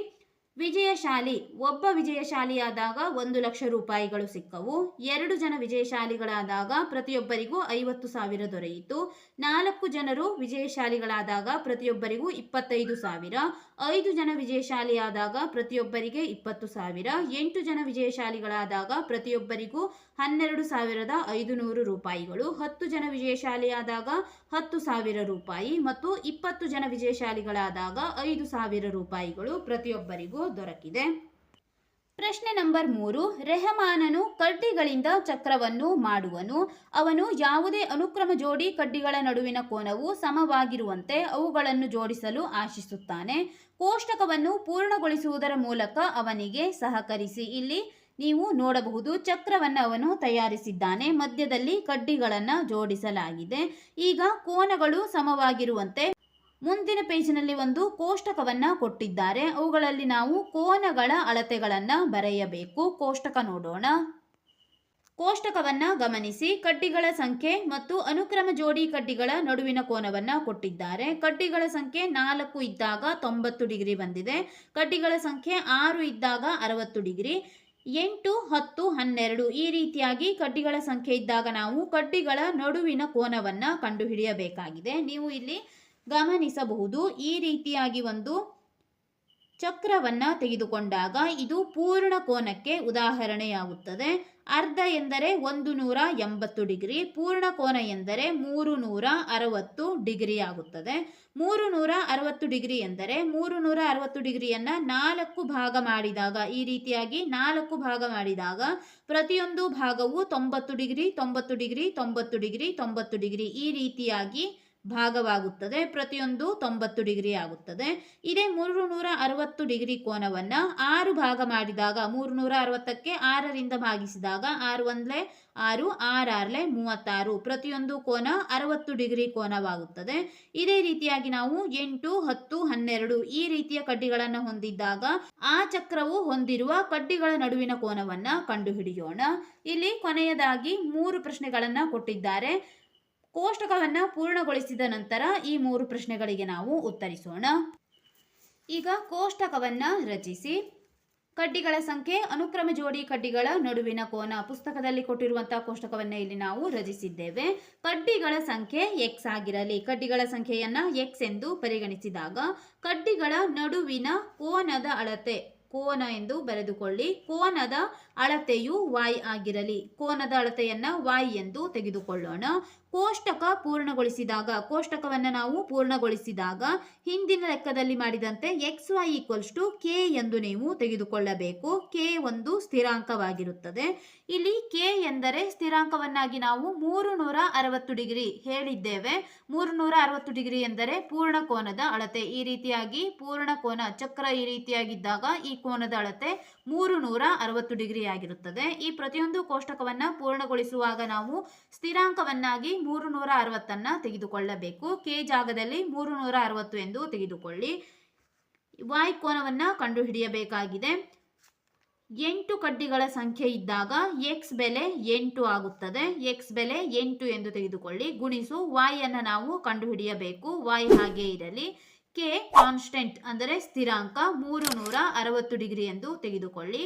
ವಿಜಯಶಾಲಿ ಒಬ್ಬ ವಿಜಯಶಾಲಿಯಾದಾಗ 1 ಲಕ್ಷ ರೂಪಾಯಿಗಳು ಸಿಕ್ಕವು. 2 ಜನ ವಿಜಯಶಾಲಿಗಳಾದಾಗ ಪ್ರತಿಯೊಬ್ಬರಿಗೂ 50,000 ದೊರೆಯಿತು. 4 ಜನರು ವಿಜಯಶಾಲಿಗಳಾದಾಗ ಪ್ರತಿಯೊಬ್ಬರಿಗೂ 25,000. 5 ಜನ ವಿಜಯಶಾಲಿಯಾದಾಗ ಪ್ರತಿಯೊಬ್ಬರಿಗೆ 20,000. 8 ಜನ ವಿಜಯಶಾಲಿಗಳಾದಾಗ ಪ್ರತಿಯೊಬ್ಬರಿಗೂ 12,500 ರೂಪಾಯಿಗಳು. 10 ಜನ ವಿಜಯಶಾಲಿಯಾದಾಗ 10,000 ರೂಪಾಯಿ ಮತ್ತು 20 ಜನ ವಿಜಯಶಾಲಿಗಳಾದಾಗ 5,000 ರೂಪಾಯಿಗಳು ಪ್ರತಿಯೊಬ್ಬರಿಗೂ ದೊರಕಿದೆ. ಪ್ರಶ್ನೆ ನಂಬರ್ 3. ರೆಹಮಾನನು ಕಡ್ಡಿಗಳಿಂದ ಚಕ್ರವನ್ನು ಮಾಡುವನು. ಅವನು ಯಾವುದೇ ಅನುಕ್ರಮ ಜೋಡಿ ಕಡ್ಡಿಗಳ ನಡುವಿನ ಕೋನವು ಸಮವಾಗಿರುವಂತೆ ಅವುಗಳನ್ನು ಜೋಡಿಸಲು ಆಶಿಸುತ್ತಾನೆ. ಕೋಷ್ಟಕವನ್ನು ಪೂರ್ಣಗೊಳಿಸುವುದರ ಮೂಲಕ ಅವನಿಗೆ ಸಹಕರಿಸಿ. ಇಲ್ಲಿ ನೀವು ನೋಡಬಹುದು, ಚಕ್ರವನ್ನು ಅವನು ತಯಾರಿಸಿದ್ದಾನೆ, ಮಧ್ಯದಲ್ಲಿ ಕಡ್ಡಿಗಳನ್ನು ಜೋಡಿಸಲಾಗಿದೆ. ಈಗ ಕೋನಗಳು ಸಮವಾಗಿರುವಂತೆ ಮುಂದಿನ ಪೇಜಿನಲ್ಲಿ ಒಂದು ಕೋಷ್ಟಕವನ್ನು ಕೊಟ್ಟಿದ್ದಾರೆ. ಅವುಗಳಲ್ಲಿ ನಾವು ಕೋನಗಳ ಅಳತೆಗಳನ್ನು ಬರೆಯಬೇಕು. ಕೋಷ್ಟಕ ನೋಡೋಣ. ಕೋಷ್ಟಕವನ್ನು ಗಮನಿಸಿ. ಕಡ್ಡಿಗಳ ಸಂಖ್ಯೆ ಮತ್ತು ಅನುಕ್ರಮ ಜೋಡಿ ಕಡ್ಡಿಗಳ ನಡುವಿನ ಕೋನವನ್ನು ಕೊಟ್ಟಿದ್ದಾರೆ. ಕಡ್ಡಿಗಳ ಸಂಖ್ಯೆ 4 ಇದ್ದಾಗ 90 ಡಿಗ್ರಿ ಬಂದಿದೆ. ಕಡ್ಡಿಗಳ ಸಂಖ್ಯೆ 6 ಇದ್ದಾಗ 60 ಡಿಗ್ರಿ. 8, 10, 12 ಈ ರೀತಿಯಾಗಿ ಕಡ್ಡಿಗಳ ಸಂಖ್ಯೆ ಇದ್ದಾಗ ನಾವು ಕಡ್ಡಿಗಳ ನಡುವಿನ ಕೋನವನ್ನು ಕಂಡುಹಿಡಿಯಬೇಕಾಗಿದೆ. ನೀವು ಇಲ್ಲಿ ಗಮನಿಸಬಹುದು, ಈ ರೀತಿಯಾಗಿ ಒಂದು ಚಕ್ರವನ್ನು ತೆಗೆದುಕೊಂಡಾಗ ಇದು ಪೂರ್ಣ ಕೋನಕ್ಕೆ ಉದಾಹರಣೆಯಾಗುತ್ತದೆ. ಅರ್ಧ ಎಂದರೆ 180 ಡಿಗ್ರಿ, ಪೂರ್ಣ ಕೋನ ಎಂದರೆ 360 ಡಿಗ್ರಿ ಆಗುತ್ತದೆ. 360 ಡಿಗ್ರಿ ಎಂದರೆ 360 ಡಿಗ್ರಿಯನ್ನು 4 ಭಾಗ ಮಾಡಿದಾಗ, ಈ ರೀತಿಯಾಗಿ 4 ಭಾಗ ಮಾಡಿದಾಗ ಪ್ರತಿಯೊಂದು ಭಾಗವು 90 ಡಿಗ್ರಿ 90 ಡಿಗ್ರಿ 90 ಡಿಗ್ರಿ 90 ಡಿಗ್ರಿ ಈ ರೀತಿಯಾಗಿ ಭಾಗವಾಗುತ್ತದೆ. ಪ್ರತಿಯೊಂದು 90 ಡಿಗ್ರಿ ಆಗುತ್ತದೆ. ಇದೇ 360 ಡಿಗ್ರಿ ಕೋನವನ್ನು 6 ಭಾಗ ಮಾಡಿದಾಗ, 360ಕ್ಕೆ 6ರಿಂದ ಭಾಗಿಸಿದಾಗ 6 1 6 6 6 36 ಪ್ರತಿಯೊಂದು ಕೋನ 60 ಡಿಗ್ರಿ ಕೋನವಾಗುತ್ತದೆ. ಇದೇ ರೀತಿಯಾಗಿ ನಾವು 8, 10, 12 ಈ ರೀತಿಯ ಕಡ್ಡಿಗಳನ್ನು ಹೊಂದಿದ್ದಾಗ ಆ ಚಕ್ರವು ಹೊಂದಿರುವ ಕಡ್ಡಿಗಳ ನಡುವಿನ ಕೋನವನ್ನು ಕಂಡುಹಿಡಿಯೋಣ. ಇಲ್ಲಿ ಕೊನೆಯದಾಗಿ 3 ಪ್ರಶ್ನೆಗಳನ್ನು ಕೊಟ್ಟಿದ್ದಾರೆ. ಕೋಷ್ಟಕವನ್ನು ಪೂರ್ಣಗೊಳಿಸಿದ ನಂತರ ಈ 3 ಪ್ರಶ್ನೆಗಳಿಗೆ ನಾವು ಉತ್ತರಿಸೋಣ. ಈಗ ಕೋಷ್ಟಕವನ್ನು ರಚಿಸಿ. ಕಡ್ಡಿಗಳ ಸಂಖ್ಯೆ, ಅನುಕ್ರಮ ಜೋಡಿ ಕಡ್ಡಿಗಳ ನಡುವಿನ ಕೋನ. ಪುಸ್ತಕದಲ್ಲಿ ಕೊಟ್ಟಿರುವಂತಹ ಕೋಷ್ಟಕವನ್ನು ಇಲ್ಲಿ ನಾವು ರಚಿಸಿದ್ದೇವೆ. ಕಡ್ಡಿಗಳ ಸಂಖ್ಯೆ x ಆಗಿರಲಿ. ಕಡ್ಡಿಗಳ ಸಂಖ್ಯೆಯನ್ನು x ಎಂದು ಪರಿಗಣಿಸಿದಾಗ ಕಡ್ಡಿಗಳ ನಡುವಿನ ಕೋನದ ಅಳತೆ, ಕೋನ ಎಂದು ಬರೆದುಕೊಳ್ಳಿ. ಕೋನದ ಅಳತೆಯು y ಆಗಿರಲಿ. ಕೋನದ ಅಳತೆಯನ್ನು y ಎಂದು ತೆಗೆದುಕೊಳ್ಳೋಣ. ಕೋಷ್ಟಕ ಪೂರ್ಣಗೊಳಿಸಿದಾಗ, ಕೋಷ್ಟಕವನ್ನು ನಾವು ಪೂರ್ಣಗೊಳಿಸಿದಾಗ ಹಿಂದಿನ ಲೆಕ್ಕದಲ್ಲಿ ಮಾಡಿದಂತೆ xy = k ಎಂದು ನೀವು ತೆಗೆದುಕೊಳ್ಳಬೇಕು. k ಒಂದು ಸ್ಥಿರಾಂಕವಾಗಿರುತ್ತದೆ. ಇಲ್ಲಿ k ಎಂದರೆ ಸ್ಥಿರಾಂಕವನ್ನಾಗಿ ನಾವು 360 ಡಿಗ್ರಿ ಹೇಳಿದ್ದೇವೆ. 360 ಡಿಗ್ರಿ ಎಂದರೆ ಪೂರ್ಣ ಕೋನದ ಅಳತೆ. ಈ ರೀತಿಯಾಗಿ ಪೂರ್ಣ ಕೋನ ಚಕ್ರ ಈ ರೀತಿಯಾಗಿದ್ದಾಗ ಈ ಕೋನದ ಅಳತೆ 360 ಡಿಗ್ರಿ ಆಗಿರುತ್ತದೆ. ಈ ಪ್ರತಿಯೊಂದು ಕೋಷ್ಟಕವನ್ನು ಪೂರ್ಣಗೊಳಿಸುವಾಗ ನಾವು ಸ್ಥಿರಾಂಕವನ್ನಾಗಿ 360 ತೆಗೆದುಕೊಳ್ಳಬೇಕು. ಕೆ ಜಾಗದಲ್ಲಿ 360 ಎಂದು ತೆಗೆದುಕೊಳ್ಳಿ. y ಕೋನವನ್ನು ಕಂಡುಹಿಡಿಯಬೇಕಾಗಿದೆ. 8 ಕಡ್ಡಿಗಳ ಸಂಖ್ಯೆ ಇದ್ದಾಗ x ಬೆಲೆ 8 ಆಗುತ್ತದೆ. x ಬೆಲೆ 8 ಎಂದು ತೆಗೆದುಕೊಳ್ಳಿ. ಗುಣಿಸು y ಅನ್ನು ನಾವು ಕಂಡುಹಿಡಿಯಬೇಕು. y ಹಾಗೆ ಇರಲಿ. k ಕಾನ್ಸ್ಟೆಂಟ್ ಅಂದರೆ ಸ್ಥಿರಾಂಕ 360 ಡಿಗ್ರಿ ಎಂದು ತೆಗೆದುಕೊಳ್ಳಿ.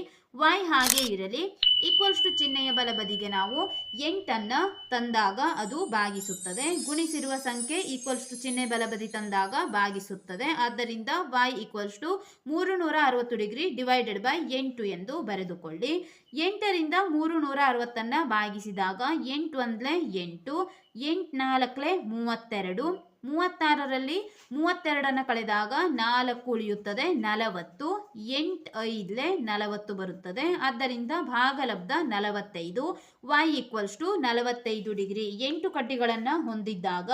y ಹಾಗೆ ಇರಲಿ. ಈಕ್ವಲ್ಸ್ ಟು ಚಿಹ್ನೆಯ ಬಲಬದಿಗೆ ನಾವು 8 ತಂದಾಗ ಅದು ಭಾಗಿಸುತ್ತದೆ. ಗುಣಿಸಿರುವ ಸಂಖ್ಯೆ ಈಕ್ವಲ್ಸ್ ಟು ಚಿಹ್ನೆ ಬಲಬದಿ ತಂದಾಗ ಭಾಗಿಸುತ್ತದೆ. ಆದ್ದರಿಂದ y = 360 ಡಿಗ್ರಿ ಡಿವೈಡೆಡ್ ಬೈ 8 ಎಂದು ಬರೆದುಕೊಳ್ಳಿ. 8ರಿಂದ 360 ಭಾಗಿಸಿದಾಗ 8 1 8, 8 4 32, 36ರಲ್ಲಿ 32 ಕಳೆದಾಗ 4 ಉಳಿಯುತ್ತದೆ 40, 8 5 40 ಬರುತ್ತದೆ. ಆದ್ದರಿಂದ ಭಾಗಲಬ್ಧ 45. y = 45 degree. 8 ಕಡ್ಡಿಗಳನ್ನು ಹೊಂದಿದ್ದಾಗ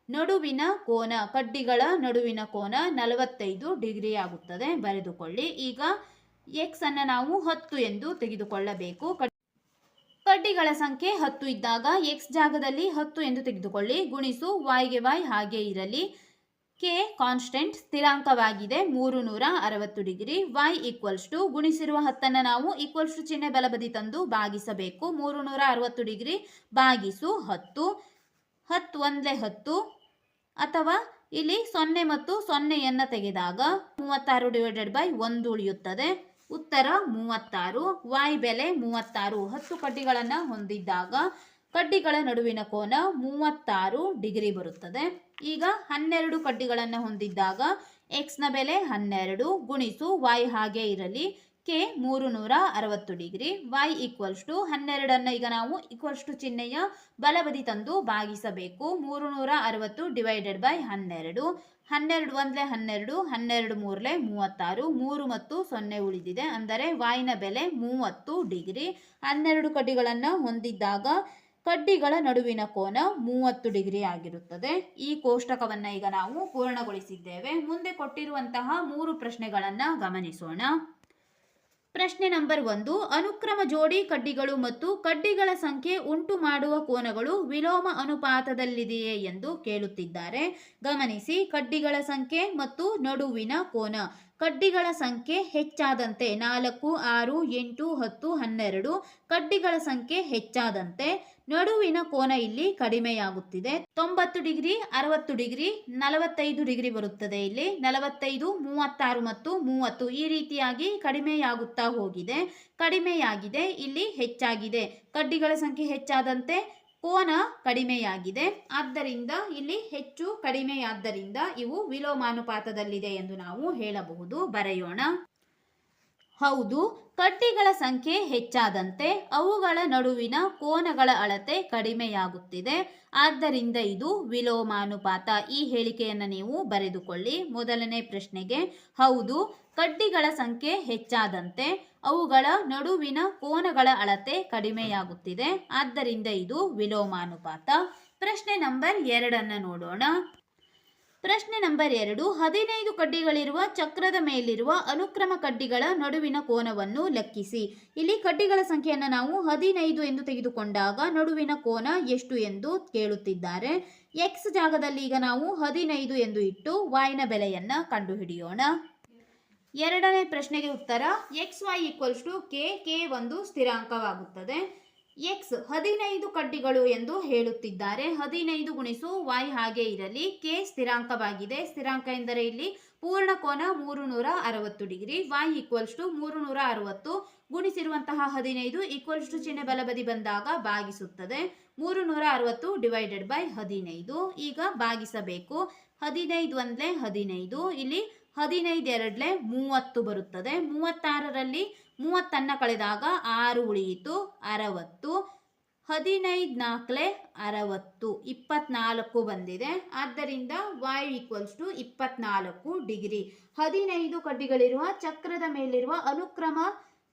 ನಡುವಿನ ಕೋನ, ಕಡ್ಡಿಗಳ ನಡುವಿನ ಕೋನ 45 ಡಿಗ್ರಿ ಆಗುತ್ತದೆ. ಬರೆದುಕೊಳ್ಳಿ. ಈಗ x ಅನ್ನು ನಾವು 10 ಎಂದು ತೆಗೆದುಕೊಳ್ಳಬೇಕು. ಕಡ್ಡಿಗಳ ಸಂಖ್ಯೆ 10 ಇದ್ದಾಗ x ಜಾಗದಲ್ಲಿ 10 ಎಂದು ತೆಗೆದುಕೊಳ್ಳಿ. ಗುಣಿಸು y ಗೆ y ಹಾಗೆ ಇರಲಿ. k ಕಾನ್ಸ್ಟೆಂಟ್ ಸ್ಥಿರಾಂಕವಾಗಿದೆ 360 ಡಿಗ್ರಿ. y = ಗುಣಿಸಿರುವ 10 ನಾವು ಈಕ್ವಲ್ಸ್ ಟು ಚಿಹ್ನೆ ಬಲಬದಿ ತಂದು ಭಾಗಿಸಬೇಕು. 360 ಡಿಗ್ರಿ ಭಾಗಿಸು 10. 10 1 10 ಅಥವಾ ಇಲ್ಲಿ 0 ಮತ್ತು 0ಯನ್ನು ತೆಗೆದಾಗ 36 ಡಿವೈಡೆಡ್ ಬೈ 1 ಉಳಿಯುತ್ತದೆ. ಉತ್ತರ 36. y ಬೆಲೆ 36. 10 ಕಡ್ಡಿಗಳನ್ನು ಹೊಂದಿದ್ದಾಗ ಕಡ್ಡಿಗಳ ನಡುವಿನ ಕೋನ 36 ಡಿಗ್ರಿ ಬರುತ್ತದೆ. ಈಗ 12 ಕಡ್ಡಿಗಳನ್ನು ಹೊಂದಿದ್ದಾಗ x ನ ಬೆಲೆ 12 ಗುಣಿಸು y ಹಾಗೆ ಇರಲಿ. K 360 degree. y equals to 12 ಈಗ ನಾವು ಈಕ್ವಲ್ಸ್ ಟು ಚಿಹ್ನೆಯ ಬಲಬದಿ ತಂದು ಭಾಗಿಸಬೇಕು. 360 ಡಿವೈಡೆಡ್ ಬೈ 12. 12 ಒಂದ್ಲೆ 12, 12 ಮೂರ್ಲೆ 36, 3 ಮತ್ತು 0 ಉಳಿದಿದೆ. ಅಂದರೆ y ಬೆಲೆ 30 ಡಿಗ್ರಿ. 12 ಕಡ್ಡಿಗಳನ್ನು ಹೊಂದಿದ್ದಾಗ ಕಡ್ಡಿಗಳ ನಡುವಿನ ಕೋನ 30 ಡಿಗ್ರಿ ಆಗಿರುತ್ತದೆ. ಈ ಕೋಷ್ಟಕವನ್ನು ಈಗ ನಾವು ಪೂರ್ಣಗೊಳಿಸಿದ್ದೇವೆ. ಮುಂದೆ ಕೊಟ್ಟಿರುವಂತಹ 3 ಪ್ರಶ್ನೆಗಳನ್ನು ಗಮನಿಸೋಣ. ಪ್ರಶ್ನೆ ನಂಬರ್ 1, ಅನುಕ್ರಮ ಜೋಡಿ ಕಡ್ಡಿಗಳು ಮತ್ತು ಕಡ್ಡಿಗಳ ಸಂಖ್ಯೆ ಉಂಟು ಮಾಡುವ ಕೋನಗಳು ವಿಲೋಮ ಅನುಪಾತದಲ್ಲಿದೆಯೇ ಎಂದು ಕೇಳುತ್ತಿದ್ದಾರೆ. ಗಮನಿಸಿ, ಕಡ್ಡಿಗಳ ಸಂಖ್ಯೆ ಮತ್ತು ನಡುವಿನ ಕೋನ. ಕಡ್ಡಿಗಳ ಸಂಖ್ಯೆ ಹೆಚ್ಚಾದಂತೆ 4, 6, 8, 10, 12 ಕಡ್ಡಿಗಳ ಸಂಖ್ಯೆ ಹೆಚ್ಚಾದಂತೆ ನಡುವಿನ ಕೋನ ಇಲ್ಲಿ ಕಡಿಮೆಯಾಗುತ್ತಿದೆ. 90 ಡಿಗ್ರಿ, 60 ಡಿಗ್ರಿ, 45 ಡಿಗ್ರಿ ಬರುತ್ತದೆ. ಇಲ್ಲಿ 45, 36 ಮತ್ತು 30 ಈ ರೀತಿಯಾಗಿ ಕಡಿಮೆಯಾಗುತ್ತಾ ಹೋಗಿದೆ. ಕಡಿಮೆಯಾಗಿದೆ, ಇಲ್ಲಿ ಹೆಚ್ಚಾಗಿದೆ. ಕಡ್ಡಿಗಳ ಸಂಖ್ಯೆ ಹೆಚ್ಚಾದಂತೆ ಕೋನ ಕಡಿಮೆಯಾಗಿದೆ. ಆದ್ದರಿಂದ ಇಲ್ಲಿ ಹೆಚ್ಚು ಕಡಿಮೆಯಾದ್ದರಿಂದ ಇವು ವಿಲೋಮಾನುಪಾತದಲ್ಲಿದೆ ಎಂದು ನಾವು ಹೇಳಬಹುದು. ಬರೆಯೋಣ. ಹೌದು, ಕಡ್ಡಿಗಳ ಸಂಖ್ಯೆ ಹೆಚ್ಚಾದಂತೆ ಅವುಗಳ ನಡುವಿನ ಕೋನಗಳ ಅಳತೆ ಕಡಿಮೆಯಾಗುತ್ತಿದೆ. ಆದ್ದರಿಂದ ಇದು ವಿಲೋಮಾನುಪಾತ. ಈ ಹೇಳಿಕೆಯನ್ನು ನೀವು ಬರೆದುಕೊಳ್ಳಿ. ಮೊದಲನೇ ಪ್ರಶ್ನೆಗೆ ಹೌದು, ಕಡ್ಡಿಗಳ ಸಂಖ್ಯೆ ಹೆಚ್ಚಾದಂತೆ ಅವುಗಳ ನಡುವಿನ ಕೋನಗಳ ಅಳತೆ ಕಡಿಮೆಯಾಗುತ್ತಿದೆ. ಆದ್ದರಿಂದ ಇದು ವಿಲೋಮಾನುಪಾತ. ಪ್ರಶ್ನೆ ನಂಬರ್ 2 ನೋಡೋಣ. ಪ್ರಶ್ನೆ ನಂಬರ್ 2, 15 ಕಡ್ಡಿಗಳಿರುವ ಚಕ್ರದ ಮೇಲಿರುವ ಅನುಕ್ರಮ ಕಡ್ಡಿಗಳ ನಡುವಿನ ಕೋನವನ್ನು ಲೆಕ್ಕಿಸಿ. ಇಲ್ಲಿ ಕಡ್ಡಿಗಳ ಸಂಖ್ಯೆಯನ್ನು ನಾವು 15 ಎಂದು ತೆಗೆದುಕೊಂಡಾಗ ನಡುವಿನ ಕೋನ ಎಷ್ಟು ಎಂದು ಕೇಳುತ್ತಿದ್ದಾರೆ. x ಜಾಗದಲ್ಲಿ ಈಗ ನಾವು 15 ಎಂದು ಇಟ್ಟು y ನ ಬೆಲೆಯನ್ನು ಕಂಡುಹಿಡಿಯೋಣ. ಎರಡನೇ ಪ್ರಶ್ನೆಗೆ ಉತ್ತರ xy ಈಕ್ವಲ್ಸ್ ಟು k ಒಂದು ಸ್ಥಿರಾಂಕವಾಗುತ್ತದೆ. x 15 ಕಡ್ಡಿಗಳು ಎಂದು ಹೇಳುತ್ತಿದ್ದಾರೆ. 15 ಗುಣಿಸು y ಹಾಗೆ ಇರಲಿ. k ಸ್ಥಿರಾಂಕವಾಗಿದೆ. ಸ್ಥಿರಾಂಕ ಎಂದರೆ ಇಲ್ಲಿ ಪೂರ್ಣ ಕೋನ 360 ಡಿಗ್ರಿ. y ಈಕ್ವಲ್ಸ್ ಟು 360 ಗುಣಿಸಿರುವಂತಹ 15 ಈಕ್ವಲ್ಸ್ ಟು ಚಿಹ್ನೆ ಬಲಬದಿ ಬಂದಾಗ ಭಾಗಿಸುತ್ತದೆ. 360 ಡಿವೈಡೆಡ್ ಬೈ 15 ಈಗ ಭಾಗಿಸಬೇಕು. 15 ಒಂದ್ಲೆ 15, ಇಲ್ಲಿ 15 ಎರಡ್ಲೆ 30 ಬರುತ್ತದೆ. 36ರಲ್ಲಿ 30 ಕಳೆದಾಗ 6 ಉಳಿಯಿತು, 60. 15 ನಾಲ್ಕಲೆ 60, 24 ಬಂದಿದೆ. ಆದ್ದರಿಂದ y ಈಕ್ವಲ್ಸ್ ಟು 24 ಡಿಗ್ರಿ. 15 ಕಡ್ಡಿಗಳಿರುವ ಚಕ್ರದ ಮೇಲಿರುವ ಅನುಕ್ರಮ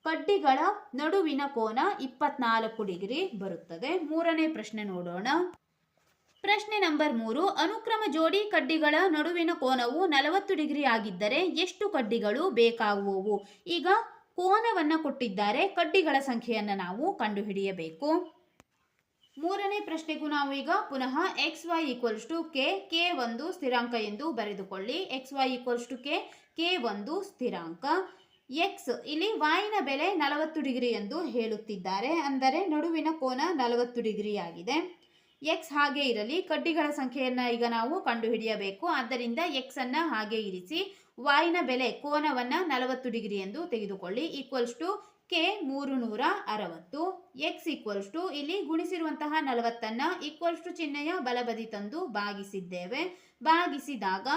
ಕಡ್ಡಿಗಳ ನಡುವಿನ ಕೋನ 24 ಡಿಗ್ರಿ ಬರುತ್ತದೆ. ಮೂರನೇ ಪ್ರಶ್ನೆ ನೋಡೋಣ. ಪ್ರಶ್ನೆ ನಂಬರ್ 3, ಅನುಕ್ರಮ ಜೋಡಿ ಕಡ್ಡಿಗಳ ನಡುವಿನ ಕೋನವು 40 ಡಿಗ್ರಿ ಆಗಿದ್ದರೆ ಎಷ್ಟು ಕಡ್ಡಿಗಳು ಬೇಕಾಗುವವು? ಈಗ ಕೋನವನ್ನು ಕೊಟ್ಟಿದ್ದಾರೆ, ಕಡ್ಡಿಗಳ ಸಂಖ್ಯೆಯನ್ನು ನಾವು ಕಂಡುಹಿಡಿಯಬೇಕು. ಮೂರನೇ ಪ್ರಶ್ನೆಗೂ ನಾವು ಈಗ ಪುನಃ xy ಈಕ್ವಲ್ಸ್ ಟು k ಒಂದು ಸ್ಥಿರಾಂಕ ಎಂದು ಬರೆದುಕೊಳ್ಳಿ. xy ಈಕ್ವಲ್ಸ್ ಟು k ಒಂದು ಸ್ಥಿರಾಂಕ. x ಇಲ್ಲಿ y ನ ಬೆಲೆ 40 ಡಿಗ್ರಿ ಎಂದು ಹೇಳುತ್ತಿದ್ದಾರೆ. ಅಂದರೆ ನಡುವಿನ ಕೋನ 40 ಡಿಗ್ರಿ ಆಗಿದೆ. x ಹಾಗೆ ಇರಲಿ. ಕಡ್ಡಿಗಳ ಸಂಖ್ಯೆಯನ್ನು ಈಗ ನಾವು ಕಂಡುಹಿಡಿಯಬೇಕು. ಆದ್ದರಿಂದ x ಅನ್ನು ಹಾಗೆ ಇರಿಸಿ. y ನ ಬೆಲೆ ಕೋನವನ್ನು 40 ಡಿಗ್ರಿ ಎಂದು ತೆಗೆದುಕೊಳ್ಳಿ. Equals to k 360. x equals to ಇಲ್ಲಿ ಗುಣಿಸಿರುವಂತಹ 40 ಈಕ್ವಲ್ಸ್ ಟು ಚಿಹ್ನೆಯ ಬಲಬದಿ ತಂದು ಭಾಗಿಸಿದ್ದೇವೆ. ಭಾಗಿಸಿದಾಗ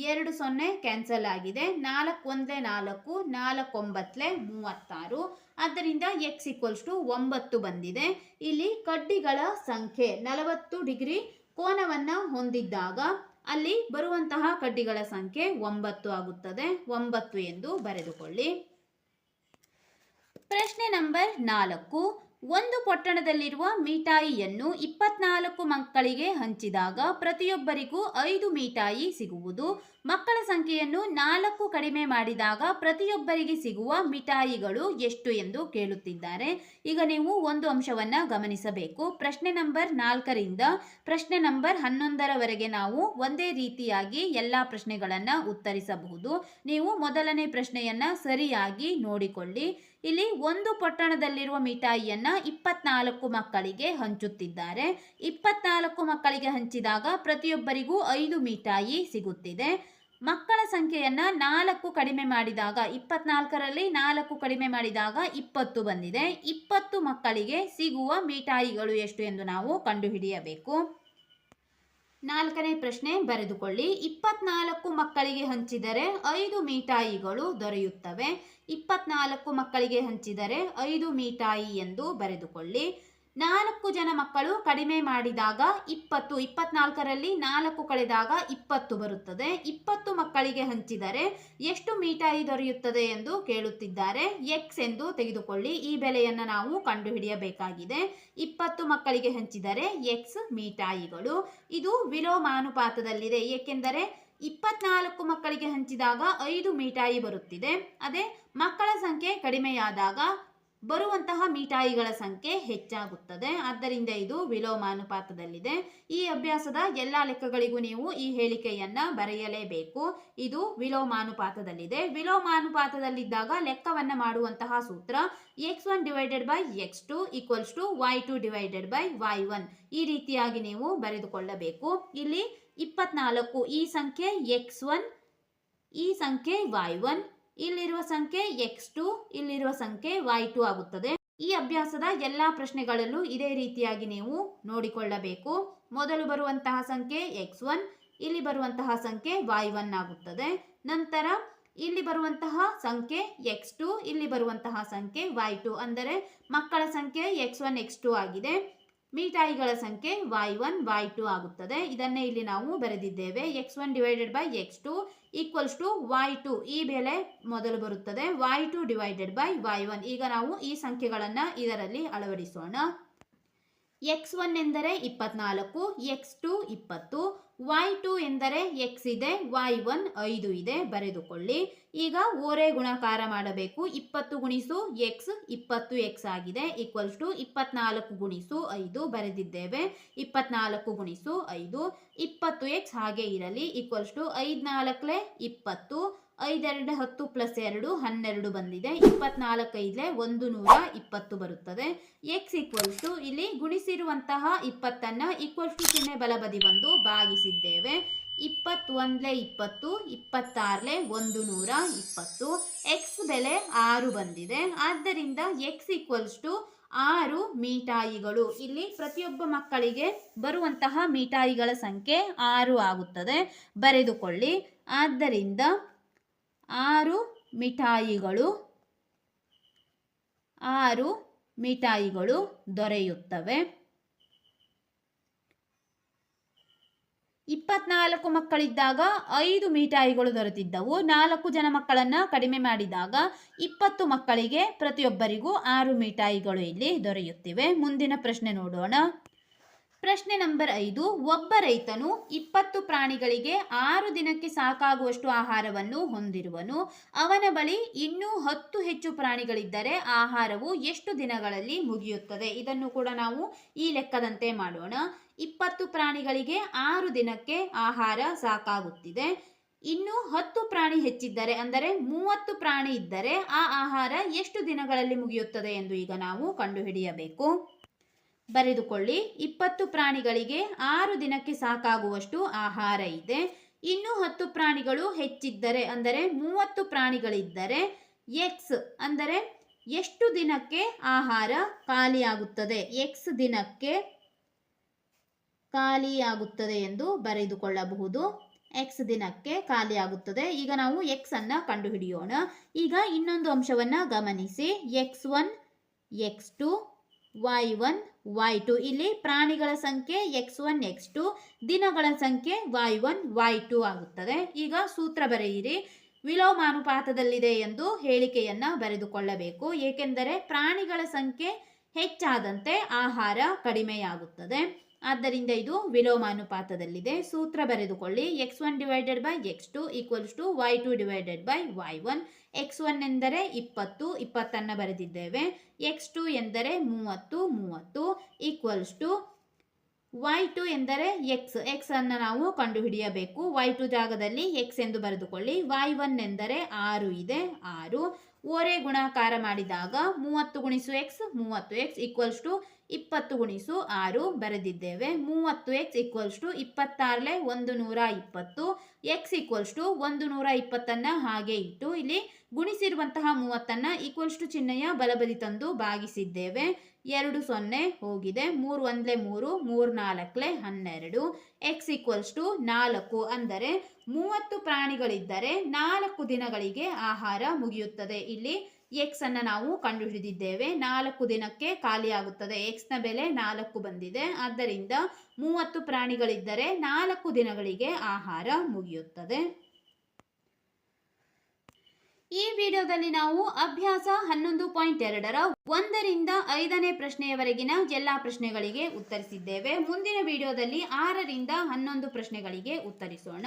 2 0 ಕ್ಯಾನ್ಸಲ್ ಆಗಿದೆ. 4 ಒಂದ್ಲೆ 4, 4 9ಲೆ 36. ಆದ್ದರಿಂದ x ಈಕ್ವಲ್ಸ್ ಟು 9 ಬಂದಿದೆ. ಇಲ್ಲಿ ಕಡ್ಡಿಗಳ ಸಂಖ್ಯೆ 40 ಡಿಗ್ರಿ ಕೋನವನ್ನು ಹೊಂದಿದ್ದಾಗ ಅಲ್ಲಿ ಬರುವಂತಹ ಕಡ್ಡಿಗಳ ಸಂಖ್ಯೆ 9 ಆಗುತ್ತದೆ. 9 ಎಂದು ಬರೆದುಕೊಳ್ಳಿ. ಪ್ರಶ್ನೆ ನಂಬರ್ 4, ಒಂದು ಪೊಟ್ಟಣದಲ್ಲಿರುವ ಮಿಠಾಯಿಯನ್ನು 24 ಮಕ್ಕಳಿಗೆ ಹಂಚಿದಾಗ ಪ್ರತಿಯೊಬ್ಬರಿಗೂ 5 ಮಿಠಾಯಿ ಸಿಗುವುದು. ಮಕ್ಕಳ ಸಂಖ್ಯೆಯನ್ನು 4 ಕಡಿಮೆ ಮಾಡಿದಾಗ ಪ್ರತಿಯೊಬ್ಬರಿಗೆ ಸಿಗುವ ಮಿಠಾಯಿಗಳು ಎಷ್ಟು ಎಂದು ಕೇಳುತ್ತಿದ್ದಾರೆ. ಈಗ ನೀವು ಒಂದು ಅಂಶವನ್ನು ಗಮನಿಸಬೇಕು. ಪ್ರಶ್ನೆ ನಂಬರ್ 4ರಿಂದ ಪ್ರಶ್ನೆ ನಂಬರ್ 11ರವರೆಗೆ ನಾವು ಒಂದೇ ರೀತಿಯಾಗಿ ಎಲ್ಲ ಪ್ರಶ್ನೆಗಳನ್ನು ಉತ್ತರಿಸಬಹುದು. ನೀವು ಮೊದಲನೇ ಪ್ರಶ್ನೆಯನ್ನು ಸರಿಯಾಗಿ ನೋಡಿಕೊಳ್ಳಿ. ಇಲ್ಲಿ ಒಂದು ಪೊಟ್ಟಣದಲ್ಲಿರುವ ಮಿಠಾಯಿಯನ್ನು 24 ಮಕ್ಕಳಿಗೆ ಹಂಚುತ್ತಿದ್ದಾರೆ. 24 ಮಕ್ಕಳಿಗೆ ಹಂಚಿದಾಗ ಪ್ರತಿಯೊಬ್ಬರಿಗೂ 5 ಮಿಠಾಯಿ ಸಿಗುತ್ತಿದೆ. ಮಕ್ಕಳ ಸಂಖ್ಯೆಯನ್ನು 4 ಕಡಿಮೆ ಮಾಡಿದಾಗ 24ರಲ್ಲಿ 4 ಕಡಿಮೆ ಮಾಡಿದಾಗ 20 ಬಂದಿದೆ. 20 ಮಕ್ಕಳಿಗೆ ಸಿಗುವ ಮಿಠಾಯಿಗಳು ಎಷ್ಟು ಎಂದು ನಾವು ಕಂಡುಹಿಡಿಯಬೇಕು. 4ನೇ ಪ್ರಶ್ನೆ ಬರೆದುಕೊಳ್ಳಿ. 24 ಮಕ್ಕಳಿಗೆ ಹಂಚಿದರೆ 5 ಮಿಠಾಯಿಗಳು ದೊರೆಯುತ್ತವೆ. 24 ಮಕ್ಕಳಿಗೆ ಹಂಚಿದರೆ 5 ಮಿಠಾಯಿ ಎಂದು ಬರೆದುಕೊಳ್ಳಿ. 4 ಜನ ಮಕ್ಕಳು ಕಡಿಮೆ ಮಾಡಿದಾಗ 20, 24ರಲ್ಲಿ 4 ಕಳೆದಾಗ 20 ಬರುತ್ತದೆ. 20 ಮಕ್ಕಳಿಗೆ ಹಂಚಿದರೆ ಎಷ್ಟು ಮಿಠಾಯಿ ದೊರೆಯುತ್ತದೆ ಎಂದು ಕೇಳುತ್ತಿದ್ದಾರೆ. ಎಕ್ಸ್ ಎಂದು ತೆಗೆದುಕೊಳ್ಳಿ. ಈ ಬೆಲೆಯನ್ನು ನಾವು ಕಂಡುಹಿಡಿಯಬೇಕಾಗಿದೆ. 20 ಮಕ್ಕಳಿಗೆ ಹಂಚಿದರೆ ಎಕ್ಸ್ ಮಿಠಾಯಿಗಳು. ಇದು ವಿಲೋಮಾನುಪಾತದಲ್ಲಿದೆ, ಏಕೆಂದರೆ 24 ಮಕ್ಕಳಿಗೆ ಹಂಚಿದಾಗ 5 ಮಿಠಾಯಿ ಬರುತ್ತಿದೆ. ಅದೇ ಮಕ್ಕಳ ಸಂಖ್ಯೆ ಕಡಿಮೆಯಾದಾಗ ಬರುವಂತಹ ಮಿಠಾಯಿಗಳ ಸಂಖ್ಯೆ ಹೆಚ್ಚಾಗುತ್ತದೆ. ಆದ್ದರಿಂದ ಇದು ವಿಲೋಮಾನುಪಾತದಲ್ಲಿದೆ. ಈ ಅಭ್ಯಾಸದ ಎಲ್ಲ ಲೆಕ್ಕಗಳಿಗೂ ನೀವು ಈ ಹೇಳಿಕೆಯನ್ನ ಬರೆಯಲೇಬೇಕು. ಇದು ವಿಲೋಮಾನುಪಾತದಲ್ಲಿದೆ. ವಿಲೋಮಾನುಪಾತದಲ್ಲಿದ್ದಾಗ ಲೆಕ್ಕವನ್ನ ಮಾಡುವಂತಹ ಸೂತ್ರ x1 divided by x2 equals to y2 divided by y1. ಈ ರೀತಿಯಾಗಿ ನೀವು ಬರೆದುಕೊಳ್ಳಬೇಕು. ಇಲ್ಲಿ 24 ಈ ಸಂಖ್ಯೆ x1, ಈ ಸಂಖ್ಯೆ y1, ಇಲ್ಲಿರುವ ಸಂಖ್ಯೆ x2, ಇಲ್ಲಿರುವ ಸಂಖ್ಯೆ y2 ಆಗುತ್ತದೆ. ಈ ಅಭ್ಯಾಸದ ಎಲ್ಲಾ ಪ್ರಶ್ನೆಗಳಲ್ಲೂ ಇದೇ ರೀತಿಯಾಗಿ ನೀವು ನೋಡಿಕೊಳ್ಳಬೇಕು. ಮೊದಲು ಬರುವಂತಹ ಸಂಖ್ಯೆ x1, ಇಲ್ಲಿ ಬರುವಂತಹ ಸಂಖ್ಯೆ y1 ಆಗುತ್ತದೆ. ನಂತರ ಇಲ್ಲಿ ಬರುವಂತಹ ಸಂಖ್ಯೆ x2, ಇಲ್ಲಿ ಬರುವಂತಹ ಸಂಖ್ಯೆ y2. ಅಂದರೆ ಮಕ್ಕಳ ಸಂಖ್ಯೆ x1 x2 ಆಗಿದೆ. ಮಿಠಾಯಿಗಳ ಸಂಖ್ಯೆ y1 y2 ಆಗುತ್ತದೆ. ಇದನ್ನೇ ಇಲ್ಲಿ ನಾವು ಬರೆದಿದ್ದೇವೆ. x1 divided by x2 equals to y2. ಈ ಬೆಲೆ ಮೊದಲು ಬರುತ್ತದೆ. y2 divided by y1. ಈಗ ನಾವು ಈ ಸಂಖ್ಯೆಗಳನ್ನು ಇದರಲ್ಲಿ ಅಳವಡಿಸೋಣ. x1 ಎಂದರೆ 24, x2 20, y2 ಎಂದರೆ x ಇದೆ, y1 5 ಇದೆ. ಬರೆದುಕೊಳ್ಳಿ. ಈಗ ಓರೆ ಗುಣಾಕಾರ ಮಾಡಬೇಕು. 20 ಗುಣಿಸು x 20x ಆಗಿದೆ ಈಕ್ವಲ್ಸ್ ಟು 24 ಗುಣಿಸು 5 ಬರೆದಿದ್ದೇವೆ. 24 ಗುಣಿಸು 5 20x ಹಾಗೆ ಇರಲಿ ಈಕ್ವಲ್ಸ್ ಟು 5 4 20, 5 2 10 ಪ್ಲಸ್ 2 12 ಬಂದಿದೆ. 24 5 120 ಬರುತ್ತದೆ. ಎಕ್ಸ್ ಈಕ್ವಲ್ಸ್ ಟು ಇಲ್ಲಿ ಗುಣಿಸಿರುವಂತಹ 20ಅನ್ನ ಈಕ್ವಲ್ಸ್ ಟು ಚಿಹ್ನೆ ಬಲಬದಿ ಬಂದು ಭಾಗಿಸಿದ್ದೇವೆ. 21 20, 26 120. ಎಕ್ಸ್ ಬೆಲೆ 6 ಬಂದಿದೆ. ಆದ್ದರಿಂದ ಎಕ್ಸ್ ಈಕ್ವಲ್ಸ್ ಟು 6 ಮಿಠಾಯಿಗಳು. ಇಲ್ಲಿ ಪ್ರತಿಯೊಬ್ಬ ಮಕ್ಕಳಿಗೆ ಬರುವಂತಹ ಮಿಠಾಯಿಗಳ ಸಂಖ್ಯೆ 6 ಆಗುತ್ತದೆ. ಬರೆದುಕೊಳ್ಳಿ. ಆದ್ದರಿಂದ 6 ಮಿಠಾಯಿಗಳು ದೊರೆಯುತ್ತವೆ. 24 ಮಕ್ಕಳಿದ್ದಾಗ 5 ಮಿಠಾಯಿಗಳು ದೊರೆತಿದ್ದವು. 4 ಜನ ಮಕ್ಕಳನ್ನ ಕಡಿಮೆ ಮಾಡಿದಾಗ 20 ಮಕ್ಕಳಿಗೆ ಪ್ರತಿಯೊಬ್ಬರಿಗೂ 6 ಮಿಠಾಯಿಗಳು ಇಲ್ಲಿ ದೊರೆಯುತ್ತಿವೆ. ಮುಂದಿನ ಪ್ರಶ್ನೆ ನೋಡೋಣ. ಪ್ರಶ್ನೆ ನಂಬರ್ 5. ಒಬ್ಬ ರೈತನು 20 ಪ್ರಾಣಿಗಳಿಗೆ 6 ದಿನಕ್ಕೆ ಸಾಕಾಗುವಷ್ಟು ಆಹಾರವನ್ನು ಹೊಂದಿರುವನು. ಅವನ ಬಳಿ ಇನ್ನೂ 10 ಹೆಚ್ಚು ಪ್ರಾಣಿಗಳಿದ್ದರೆ ಆಹಾರವು ಎಷ್ಟು ದಿನಗಳಲ್ಲಿ ಮುಗಿಯುತ್ತದೆ? ಇದನ್ನು ಕೂಡ ನಾವು ಈ ಲೆಕ್ಕದಂತೆ ಮಾಡೋಣ. 20 ಪ್ರಾಣಿಗಳಿಗೆ 6 ದಿನಕ್ಕೆ ಆಹಾರ ಸಾಕಾಗುತ್ತಿದೆ. ಇನ್ನು 10 ಪ್ರಾಣಿ ಹೆಚ್ಚಿದ್ದರೆ, ಅಂದರೆ 30 ಪ್ರಾಣಿ ಇದ್ದರೆ ಆ ಆಹಾರ ಎಷ್ಟು ದಿನಗಳಲ್ಲಿ ಮುಗಿಯುತ್ತದೆ ಎಂದು ಈಗ ನಾವು ಕಂಡುಹಿಡಿಯಬೇಕು. ಬರೆದುಕೊಳ್ಳಿ. 20 ಪ್ರಾಣಿಗಳಿಗೆ 6 ದಿನಕ್ಕೆ ಸಾಕಾಗುವಷ್ಟು ಆಹಾರ ಇದೆ. ಇನ್ನು 10 ಪ್ರಾಣಿಗಳು ಹೆಚ್ಚಿದ್ದರೆ, ಅಂದರೆ 30 ಪ್ರಾಣಿಗಳಿದ್ದರೆ ಎಕ್ಸ್ ಅಂದರೆ ಎಷ್ಟು ದಿನಕ್ಕೆ ಆಹಾರ ಖಾಲಿಯಾಗುತ್ತದೆ? ಎಕ್ಸ್ ದಿನಕ್ಕೆ ಖಾಲಿಯಾಗುತ್ತದೆ ಎಂದು ಬರೆದುಕೊಳ್ಳಬಹುದು. ಎಕ್ಸ್ ದಿನಕ್ಕೆ ಖಾಲಿಯಾಗುತ್ತದೆ. ಈಗ ನಾವು ಎಕ್ಸ್ ಅನ್ನ ಕಂಡುಹಿಡಿಯೋಣ. ಈಗ ಇನ್ನೊಂದು ಅಂಶವನ್ನ ಗಮನಿಸಿ. x1 x2 y1 y2. ಇಲ್ಲಿ ಪ್ರಾಣಿಗಳ ಸಂಖ್ಯೆ x1 x2, ದಿನಗಳ ಸಂಖ್ಯೆ y1 y2 ಆಗುತ್ತದೆ. ಈಗ ಸೂತ್ರ ಬರೆಯಿರಿ. ವಿಲೋಮಾನುಪಾತದಲ್ಲಿದೆ ಎಂದು ಹೇಳಿಕೆಯನ್ನ ಬರೆದುಕೊಳ್ಳಬೇಕು. ಏಕೆಂದರೆ ಪ್ರಾಣಿಗಳ ಸಂಖ್ಯೆ ಹೆಚ್ಚಾದಂತೆ ಆಹಾರ ಕಡಿಮೆಯಾಗುತ್ತದೆ. ಆದ್ದರಿಂದ ಇದು ವಿಲೋಮಾನುಪಾತದಲ್ಲಿದೆ. ಸೂತ್ರ ಬರೆದುಕೊಳ್ಳಿ. x1 divided by x2 equals to y2 divided by y1. x1 ಎಂದರೆ 20, 20ಅನ್ನು ಬರೆದಿದ್ದೇವೆ. x2 ಎಂದರೆ 30 ಈಕ್ವಲ್ಸ್ ಟು y2 ಎಂದರೆ x ಅನ್ನು ನಾವು ಕಂಡುಹಿಡಿಯಬೇಕು. y2 ಜಾಗದಲ್ಲಿ x ಎಂದು ಬರೆದುಕೊಳ್ಳಿ. y1 ಎಂದರೆ 6 ಇದೆ, 6. ಓರೆ ಗುಣಾಕಾರ ಮಾಡಿದಾಗ 30 ಗುಣಿಸು x 30x ಈಕ್ವಲ್ಸ್ ಟು 20 ಗುಣಿಸು 6 ಬರೆದಿದ್ದೇವೆ. 30x equals to 26 120. x equals to 120 ಹಾಗೆ ಇಟ್ಟು ಇಲ್ಲಿ ಗುಣಿಸಿರುವಂತಹ 30 ಈಕ್ವಲ್ಸ್ ಟು ಚಿಹ್ನೆಯ ಬಲಬದಿ ತಂದು ಭಾಗಿಸಿದ್ದೇವೆ. 2 0 ಹೋಗಿದೆ. 3 1 3, 3 4 12. ಎಕ್ಸ್ ಈಕ್ವಲ್ಸ್ ಟು 4 ಅಂದರೆ 30 ಪ್ರಾಣಿಗಳಿದ್ದರೆ 4 ದಿನಗಳಿಗೆ ಆಹಾರ ಮುಗಿಯುತ್ತದೆ. ಇಲ್ಲಿ ಎಕ್ಸ್ ಅನ್ನು ನಾವು ಕಂಡುಹಿಡಿದಿದ್ದೇವೆ. 4 ದಿನಕ್ಕೆ ಖಾಲಿಯಾಗುತ್ತದೆ. ಎಕ್ಸ್ ನ ಬೆಲೆ 4 ಬಂದಿದೆ. ಆದ್ದರಿಂದ 30 ಪ್ರಾಣಿಗಳಿದ್ದರೆ 4 ದಿನಗಳಿಗೆ ಆಹಾರ ಮುಗಿಯುತ್ತದೆ. ಈ ವಿಡಿಯೋದಲ್ಲಿ ನಾವು ಅಭ್ಯಾಸ 11.2ರ 1 ರಿಂದ 5ನೇ ಪ್ರಶ್ನೆಯವರೆಗಿನ ಎಲ್ಲಾ ಪ್ರಶ್ನೆಗಳಿಗೆ ಉತ್ತರಿಸಿದ್ದೇವೆ. ಮುಂದಿನ ವಿಡಿಯೋದಲ್ಲಿ 6 ರಿಂದ 11 ಪ್ರಶ್ನೆಗಳಿಗೆ ಉತ್ತರಿಸೋಣ.